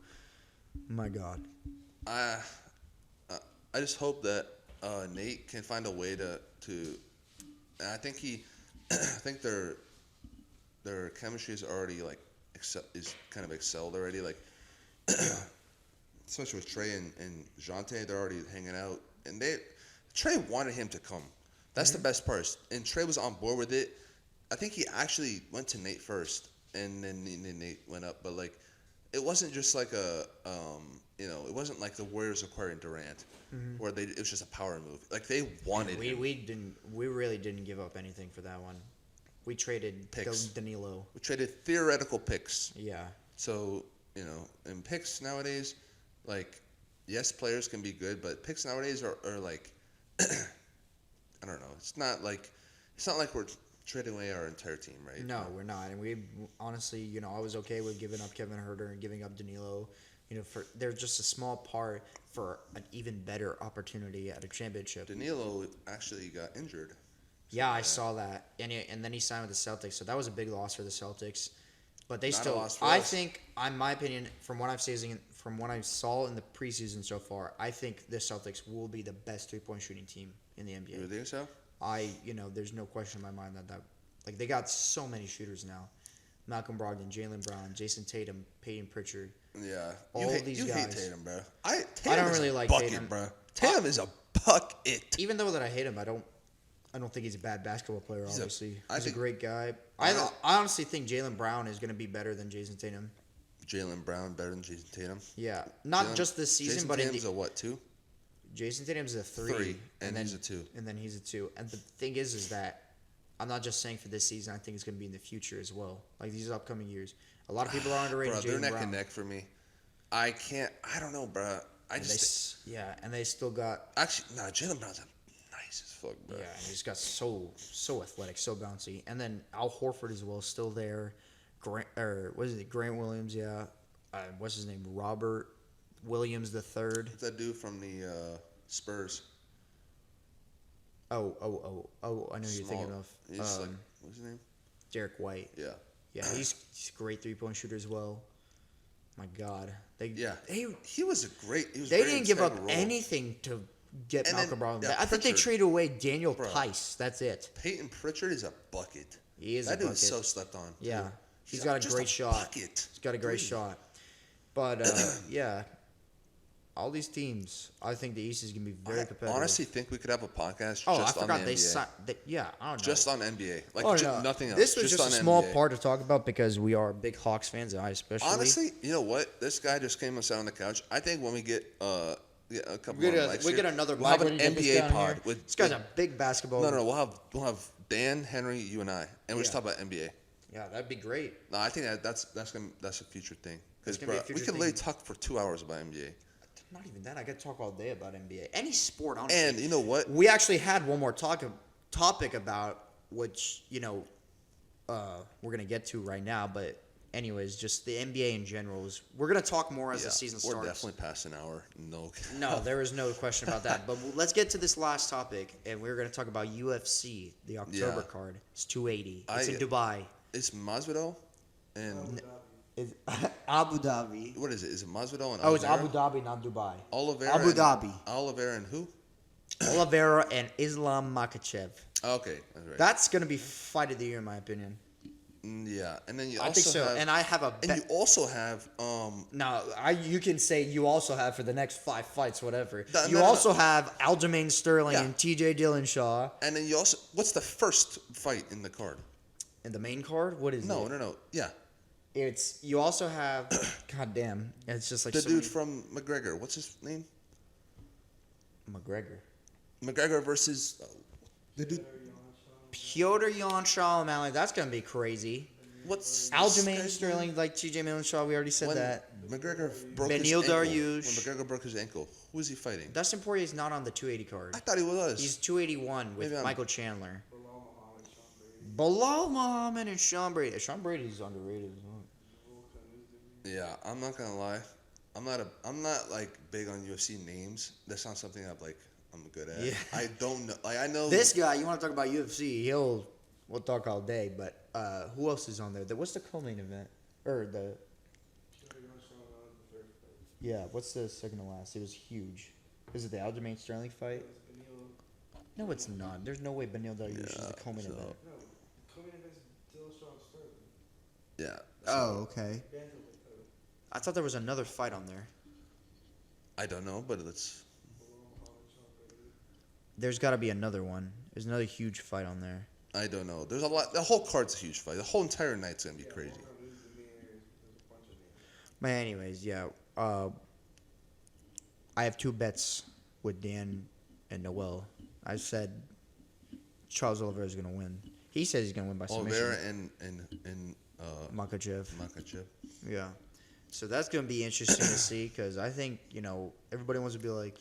my God. I just hope that Nate can find a way to and I think I think their chemistry is already like is kind of excelled already. Like especially with Trey and Jante, they're already hanging out, and Trey wanted him to come. That's the best part, and Trey was on board with it. I think he actually went to Nate first, and then Nate went up. But like, it wasn't just like it wasn't like the Warriors acquiring Durant, where it was just a power move. Like they wanted him. We really didn't give up anything for that one. We traded Picks. Danilo. We traded theoretical picks. Yeah. So, and picks nowadays, like, yes, players can be good, but picks nowadays are like, I don't know. It's not like we're trading away our entire team, right? No, we're not. And we honestly, I was okay with giving up Kevin Huerter and giving up Danilo. They're just a small part for an even better opportunity at a championship. Danilo actually got injured. Yeah, I saw that, and then he signed with the Celtics, so that was a big loss for the Celtics. But they Not a still, loss for I us. think, in my opinion, from what I saw in the preseason so far, I think the Celtics will be the best 3-point shooting team in the NBA. You think so? There's no question in my mind that like they got so many shooters now. Malcolm Brogdon, Jaylen Brown, Jason Tatum, Peyton Pritchard. Yeah. All these you guys. hate Tatum, bro. I Tatum don't is really a like bucket, Tatum. bro. Tatum is a bucket. Even though that I hate him, I don't think he's a bad basketball player. Obviously, I he's a think- great guy. I I don't- honestly think Jaylen Brown is going to be better than Jason Tatum. Jaylen Brown better than Jason Tatum. Yeah, not Jaylen- just this season, Jason but Tatum's in a what, 2? Jason Tatum's a 3, Three, and then he's a 2. and then he's a 2. And the thing is that I'm not just saying for this season. I think it's going to be in the future as well, like these upcoming years. A lot of people are underrated. Bro, they're Jaylen neck Brown. and neck for me. I don't know, bro. And they still got Actually, Jaylen Brown's nice as fuck, bro. yeah, and he's got so athletic, so bouncy. And then Al Horford as well, still there. Grant Williams, yeah. What's his name? Robert Williams the third. What's that dude from the Spurs? Oh! I know who you're thinking of. He's what's his name? Derek White. Yeah. Yeah, he's a great 3-point shooter as well. My God, He they was a great. He was they very didn't give up integral role. anything to get And Malcolm then, Brogdon. yeah, I think they Pritchard. traded away Daniel Bro. Tice. That's it. Peyton Pritchard is a bucket. He is That a dude bucket. is so slept on. Yeah, Dude. he's got a just great shot. Bucket. He's got a great Dude. shot. But yeah, all these teams, I think the East is gonna be very I competitive. honestly think we could have a podcast oh, just I on forgot the they NBA. signed. Yeah, I don't know. Just on NBA. Like Oh, just no. nothing else. This was just on a small NBA. part to talk about because we are big Hawks fans, and I especially. Honestly, you know what? This guy just came and sat on the couch. I think when we get a couple we more get, mics we here, get another. we'll have mic an when you get this NBA down pod here. with This guy's a big basketball. No, we'll have Dan, Henry, you and I, and we'll just Yeah. talk about NBA. Yeah, that'd be great. No, I think that's a future thing. Because That's gonna be a we future can thing. literally talk for 2 hours about NBA. Not even that. I could talk all day about NBA. Any sport, honestly. And you know what? We actually had one more topic about which we're gonna get to right now. But anyways, just the NBA in general is. We're gonna talk more as the season starts. We're definitely past an hour. No. No, there is no question about that. But let's get to this last topic, and we're gonna talk about UFC, the October Yeah. card. It's 280. It's in Dubai. It's Masvidal and Abu Dhabi. It's Abu Dhabi. what is it? Is it Masvidal and Oh, it's Oliveira? Abu Dhabi, not Dubai. Oliveira Abu and- Dhabi. Oliveira and who? Oliveira and Islam Makhachev. Okay, that's right. That's gonna be fight of the year, in my opinion. Yeah, and then you I also think so. have, And I have a and you also have No, you can say you also have for the next 5 fights, whatever. No, You no, no, also no. have Aljamain Sterling Yeah. and TJ Dillashaw. and then you also what's the first fight in the card? In the main card, what is it? No. Yeah, It's you also have. God damn, it's just like the so dude many- from McGregor. What's his name? McGregor. McGregor versus the dude. Piotr Jan Shaw O'Malley. That's gonna be crazy. What's Aljamain this guy's Sterling, like TJ Millen-Shaw. We already said When that. McGregor broke Benil his ankle. When Dariush. McGregor broke his ankle, who was he fighting? Dustin Poirier is not on the 280 card. I thought he was. He's 281 with Maybe I'm- Michael Chandler. Bilal Muhammad, Sean Brady. Bilal Muhammad and Sean Brady. Sean Brady's underrated as well. Yeah, I'm not gonna lie. I'm not like big on UFC names. That's not something I'm good at. Yeah. I don't know. Like I know This guy, you want to talk about UFC? We'll talk all day. But who else is on there? What's the co-main event? Or the what's the second to last? It was huge. Is it the Aljamain Sterling fight? No, it's not. There's no way Benil Dariush is the co-main event. No, coming against Dillashaw Sterling. Yeah. Oh, okay. Bantamweight title. I thought there was another fight on there. I don't know, but it's Bilal Muhammad, Sean Brady. There's got to be another one. There's another huge fight on there. I don't know. There's a lot. The whole card's a huge fight. The whole entire night's gonna be crazy. There's a bunch of names. But anyways, yeah. I have two bets with Dan and Noel. I said Charles Oliveira is going to win. He says he's going to win by submission. Oliveira and Makachev. Makachev. Yeah. So that's going to be interesting to see because I think, everybody wants to be like,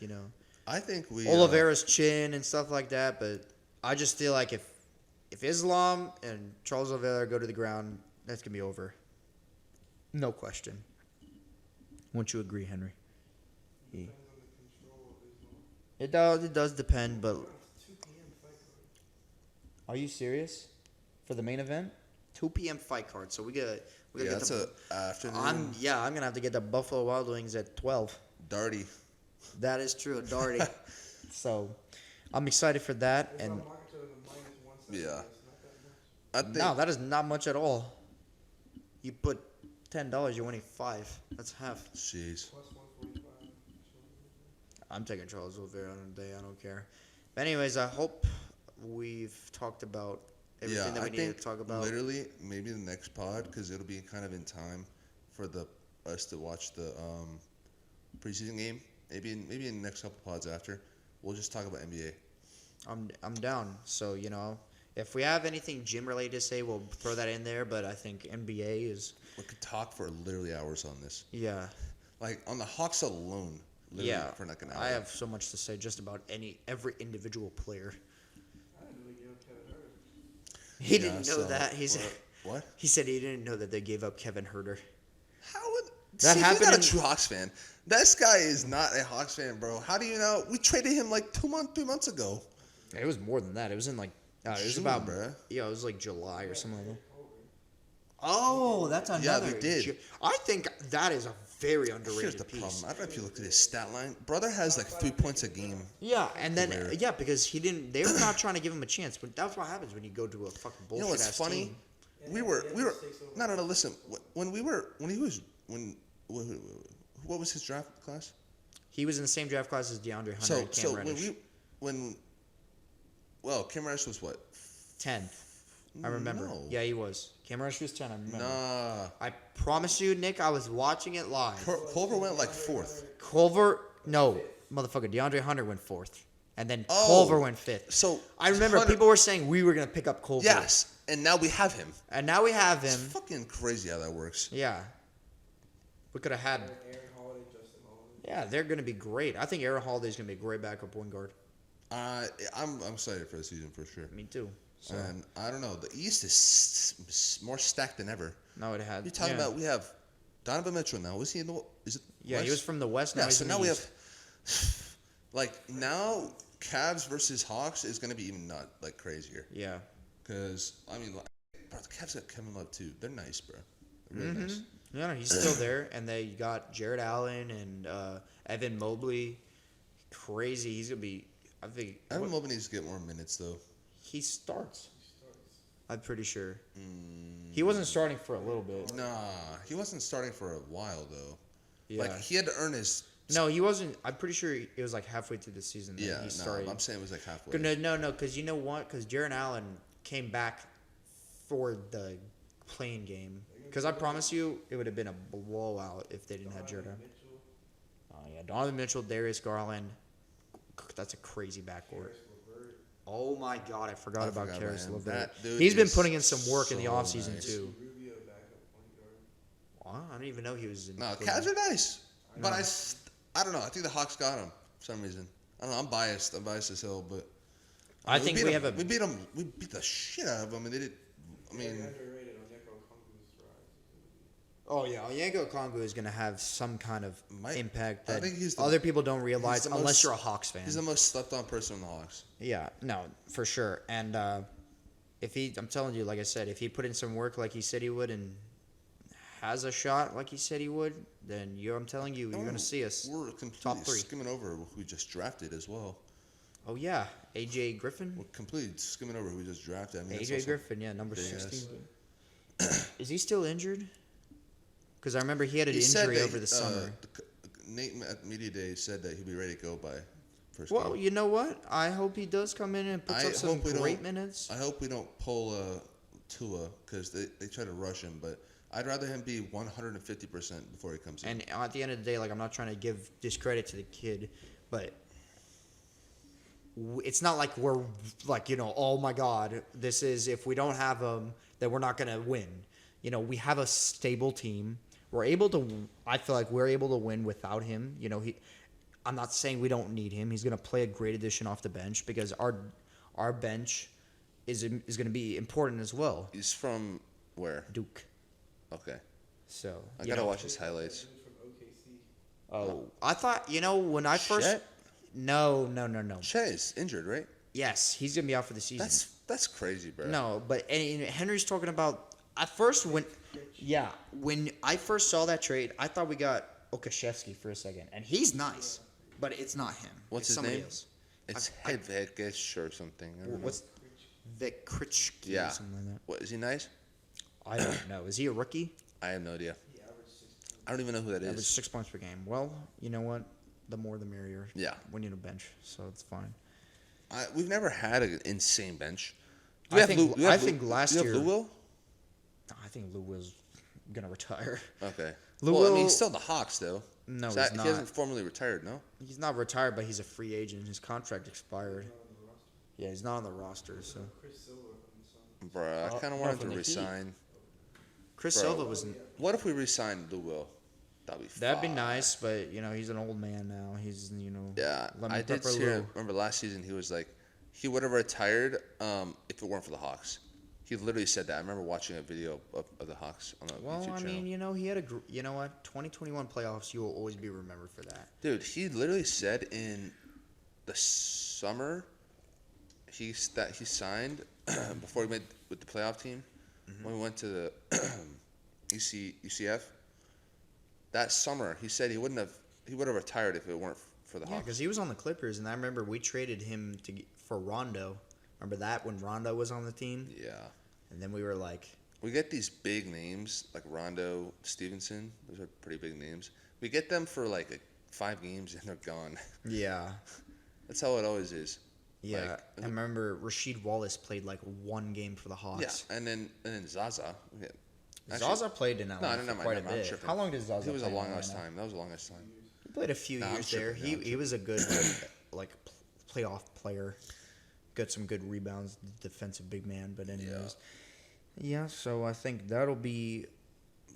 I think we Oliveira's chin and stuff like that. But I just feel like if Islam and Charles Oliveira go to the ground, that's going to be over. No question. Wouldn't you agree, Henry? Depends on the control of Islam. It does depend, but 2 p.m. fight card. are you serious? For the main event? 2 p.m. fight card. So we gotta Yeah, get that's the a afternoon. I'm gonna have to get the Buffalo Wild Wings at 12. Darty. That is true, Darty. So I'm excited for that. It's And on Makachev is a -170. Yeah. It's not that much. I think no, that is not much at all. You put $10, you're winning 5. That's half. Jeez. Plus 145. I'm taking Charles Oliveira on the day. I don't care. But anyways, I hope we've talked about everything that we need to talk about. Literally, maybe the next pod, because it'll be kind of in time for us to watch the preseason game. Maybe in the next couple pods after, we'll just talk about NBA. I'm down. So, if we have anything gym related to say, we'll throw that in there. But I think NBA is, We could talk for literally hours on this. yeah. Like on the Hawks alone, literally for like an hour. I have so much to say just about every individual player. I didn't really give up Kevin Herter. He Yeah, didn't know so, that. What? He said he didn't know that they gave up Kevin Herter. How would That see, happened you're not in- a true Hawks fan. This guy is not a Hawks fan, bro. How do you know? We traded him like 3 months ago. It was more than that. It was in it was June, about, bruh. yeah, it was like July or something like that. Oh, that's another. we did. I think that is a very Here's underrated the piece. problem. I don't know if you looked at his stat line. Brother has like 3 points a game. Yeah, and then Career. because they were not trying to give him a chance. But that's what happens when you go to a fucking You bullshit know what's ass funny? team. We were no. Listen, what was his draft class? He was in the same draft class as DeAndre Hunter So and Cam Reddish. Cam Reddish was what? 10. I remember. No. Yeah, he was. Cam Reddish was 10. I remember. Nah. I promise you, Nick, I was watching it live. Culver went like 4th. Culver, no, motherfucker. DeAndre Hunter went 4th. And then Oh. Culver went 5th. So I remember Hunter- people were saying we were going to pick up Culver. Yes, and now we have him. And now we have It's him. fucking crazy how that works. Yeah. We could have had. Aaron Holiday, Justin Holiday. Yeah, they're going to be great. I think Aaron Holiday's going to be a great backup point guard. I'm excited for the season for sure. Me too. So And I don't know. The East is more stacked than ever. no, it had. You're talking about we have Donovan Mitchell now. Was he in the? Is it? Yeah, he West? was from the West. Now Yeah. he's So in now the we East. have, like now, Cavs versus Hawks is gonna be even not like crazier. Yeah. Cause I mean, like, bro, the Cavs got Kevin Love too. They're nice, bro. They're really nice. Yeah, no, he's still there, and they got Jared Allen and Evan Mobley. Crazy. He's gonna be. I think Evan Mobley needs to get more minutes though. he starts. I'm pretty sure. He wasn't starting for a little bit. Nah, he wasn't starting for a while though. Yeah. Like he had to earn his. No, he wasn't. I'm pretty sure it was like halfway through the season that Yeah, he started. no, I'm saying it was like halfway. No, because you know what? Because Jared Allen came back for the playing game. Because I promise you, it would have been a blowout if they didn't have Jared Allen. Mitchell, Oh, yeah. Donovan Mitchell, Darius Garland. That's a crazy backcourt. Levert. Oh my God, I forgot about Karis him. LeVert. That dude He's been is putting in some work in the so offseason nice. too. Rubio backup point guard. Wow, I didn't even know he was in. No, Cleveland. Cavs are nice, but I don't know. I think the Hawks got him for some reason. I don't know. I'm biased. I'm biased as hell, but I think we have a. we beat them. We beat the shit out of them, and they did. I mean, Underrated on Neko Kongu's rise. Oh yeah, Onyango Kongu is going to have some kind of impact I that think he's other people don't realize the unless most- you're a Hawks fan. he's the most slept-on person in the Hawks. Yeah, no, for sure. And I'm telling you, like I said, if he put in some work like he said he would and has a shot like he said he would, then I'm telling you, you're going to see us. We're top completely 3. skimming over who we just drafted as well. Oh yeah, AJ Griffin. We're completely skimming over who we just drafted. I mean, that's AJ also Griffin, yeah, number big ass. 16. Is he still injured? Because I remember he had an He said injury that, over the summer. Nate at Media Day said that he'd be ready to go by first Well, game. you know what? I hope he does come in and puts I up some hope we great don't- minutes. I hope we don't pull Tua because they try to rush him, but I'd rather him be 150% before he comes in. And at the end of the day, like, I'm not trying to give discredit to the kid, but it's not like we're like, oh my God, this is, if we don't have him, then we're not going to win. We have a stable team. I feel like we're able to win without him. I'm not saying we don't need him. He's going to play a great addition off the bench because our bench is going to be important as well. He's from where? Duke. Okay. So I gotta watch his highlights. He's from OKC. Oh, I thought, when I first. Chet? No. Chet is injured, right? Yes, he's gonna be out for the season. That's crazy, bro. No, but Henry's talking about at first when I first saw that trade, I thought we got Okashevsky for a second, and he's nice, but it's not him. What's it's his somebody name? Else. It's I- Hedvigish or something. I don't know. What's Vikrichki Yeah. or something like that? What is he nice? I don't know. Is he a rookie? I have no idea. He averaged 6 I don't even know who that Average is. 6 points per game. Well, you know what? The more the merrier. Yeah. We need a bench, so it's fine. We've never had an insane bench. I think last do you year- have Lou Will? I think Lou Will's gonna retire. Okay. Lou well, I mean, Will- he's still in the Hawks, though. No, So he's He not. hasn't formally retired, no? He's not retired, but he's a free agent. His contract expired. on the roster. Yeah, he's not on the roster. So Chris Silva from the Suns. Bruh, I Oh, kind of bro, want him from to the Heat. resign. Chris Bro. Silva was. What if we resign Lou Will? That'd be That'd be fire. nice, but he's an old man now. He's Yeah, Let me I did pepper see. Lou. Remember last season, he was like, he would have retired if it weren't for the Hawks. He literally said that. I remember watching a video of the Hawks on the Well, YouTube I channel. mean, he had a. You know what? 2021 playoffs, you will always be remembered for that. Dude, he literally said in the summer he signed before he went with the playoff team when we went to the UCF. That summer, he said he would have retired if it weren't for the Yeah, Hawks. because he was on the Clippers, and I remember we traded him for Rondo. Remember that when Rondo was on the team, Yeah. and then we were like, We get these big names like Rondo, Stevenson. Those are pretty big names. We get them for like 5 games and they're gone. yeah. That's how it always is. Yeah, Like, I remember Rasheed Wallace played like 1 game for the Hawks. Yeah, and then Zaza. Yeah. Zaza played in Atlanta no, for quite a I'm bit. tripping. How long did Zaza He was a play in long ass Atlanta? time. That was a long ass time. He played a few Nah, I'm years there. tripping. He was a good playoff player. Got some good rebounds, defensive big man. But anyways, yeah. So I think that'll be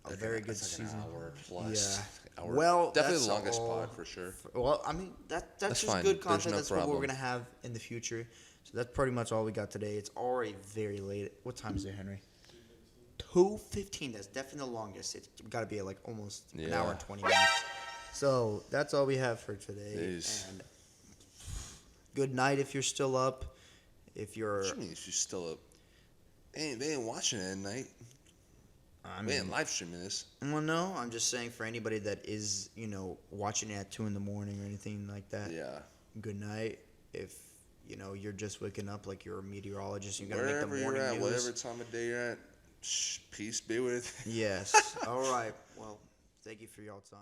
a very good That's like season. An hour plus. Yeah. Hour. Well, definitely that's the longest all pod for sure. Well, I mean that's That's just fine. good There's content. no That's what we're problem. gonna have in the future. So that's pretty much all we got today. It's already very late. What time is it, Henry? 2:15. That's definitely the longest. It's got to be like almost an hour and 20 minutes. So that's all we have for today. Jeez. And good night if you're still up. If you're, What do you mean if you're still up? They ain't watching it at night. I They mean, ain't live streaming this. well, no, I'm just saying for anybody that is, watching it at 2 a.m. or anything like that. Yeah. Good night. If you're just waking up like you're a meteorologist, you gotta Wherever make the you're morning at, news. whatever time of day you're at, peace be with. Yes. All right. Well, thank you for y'all time.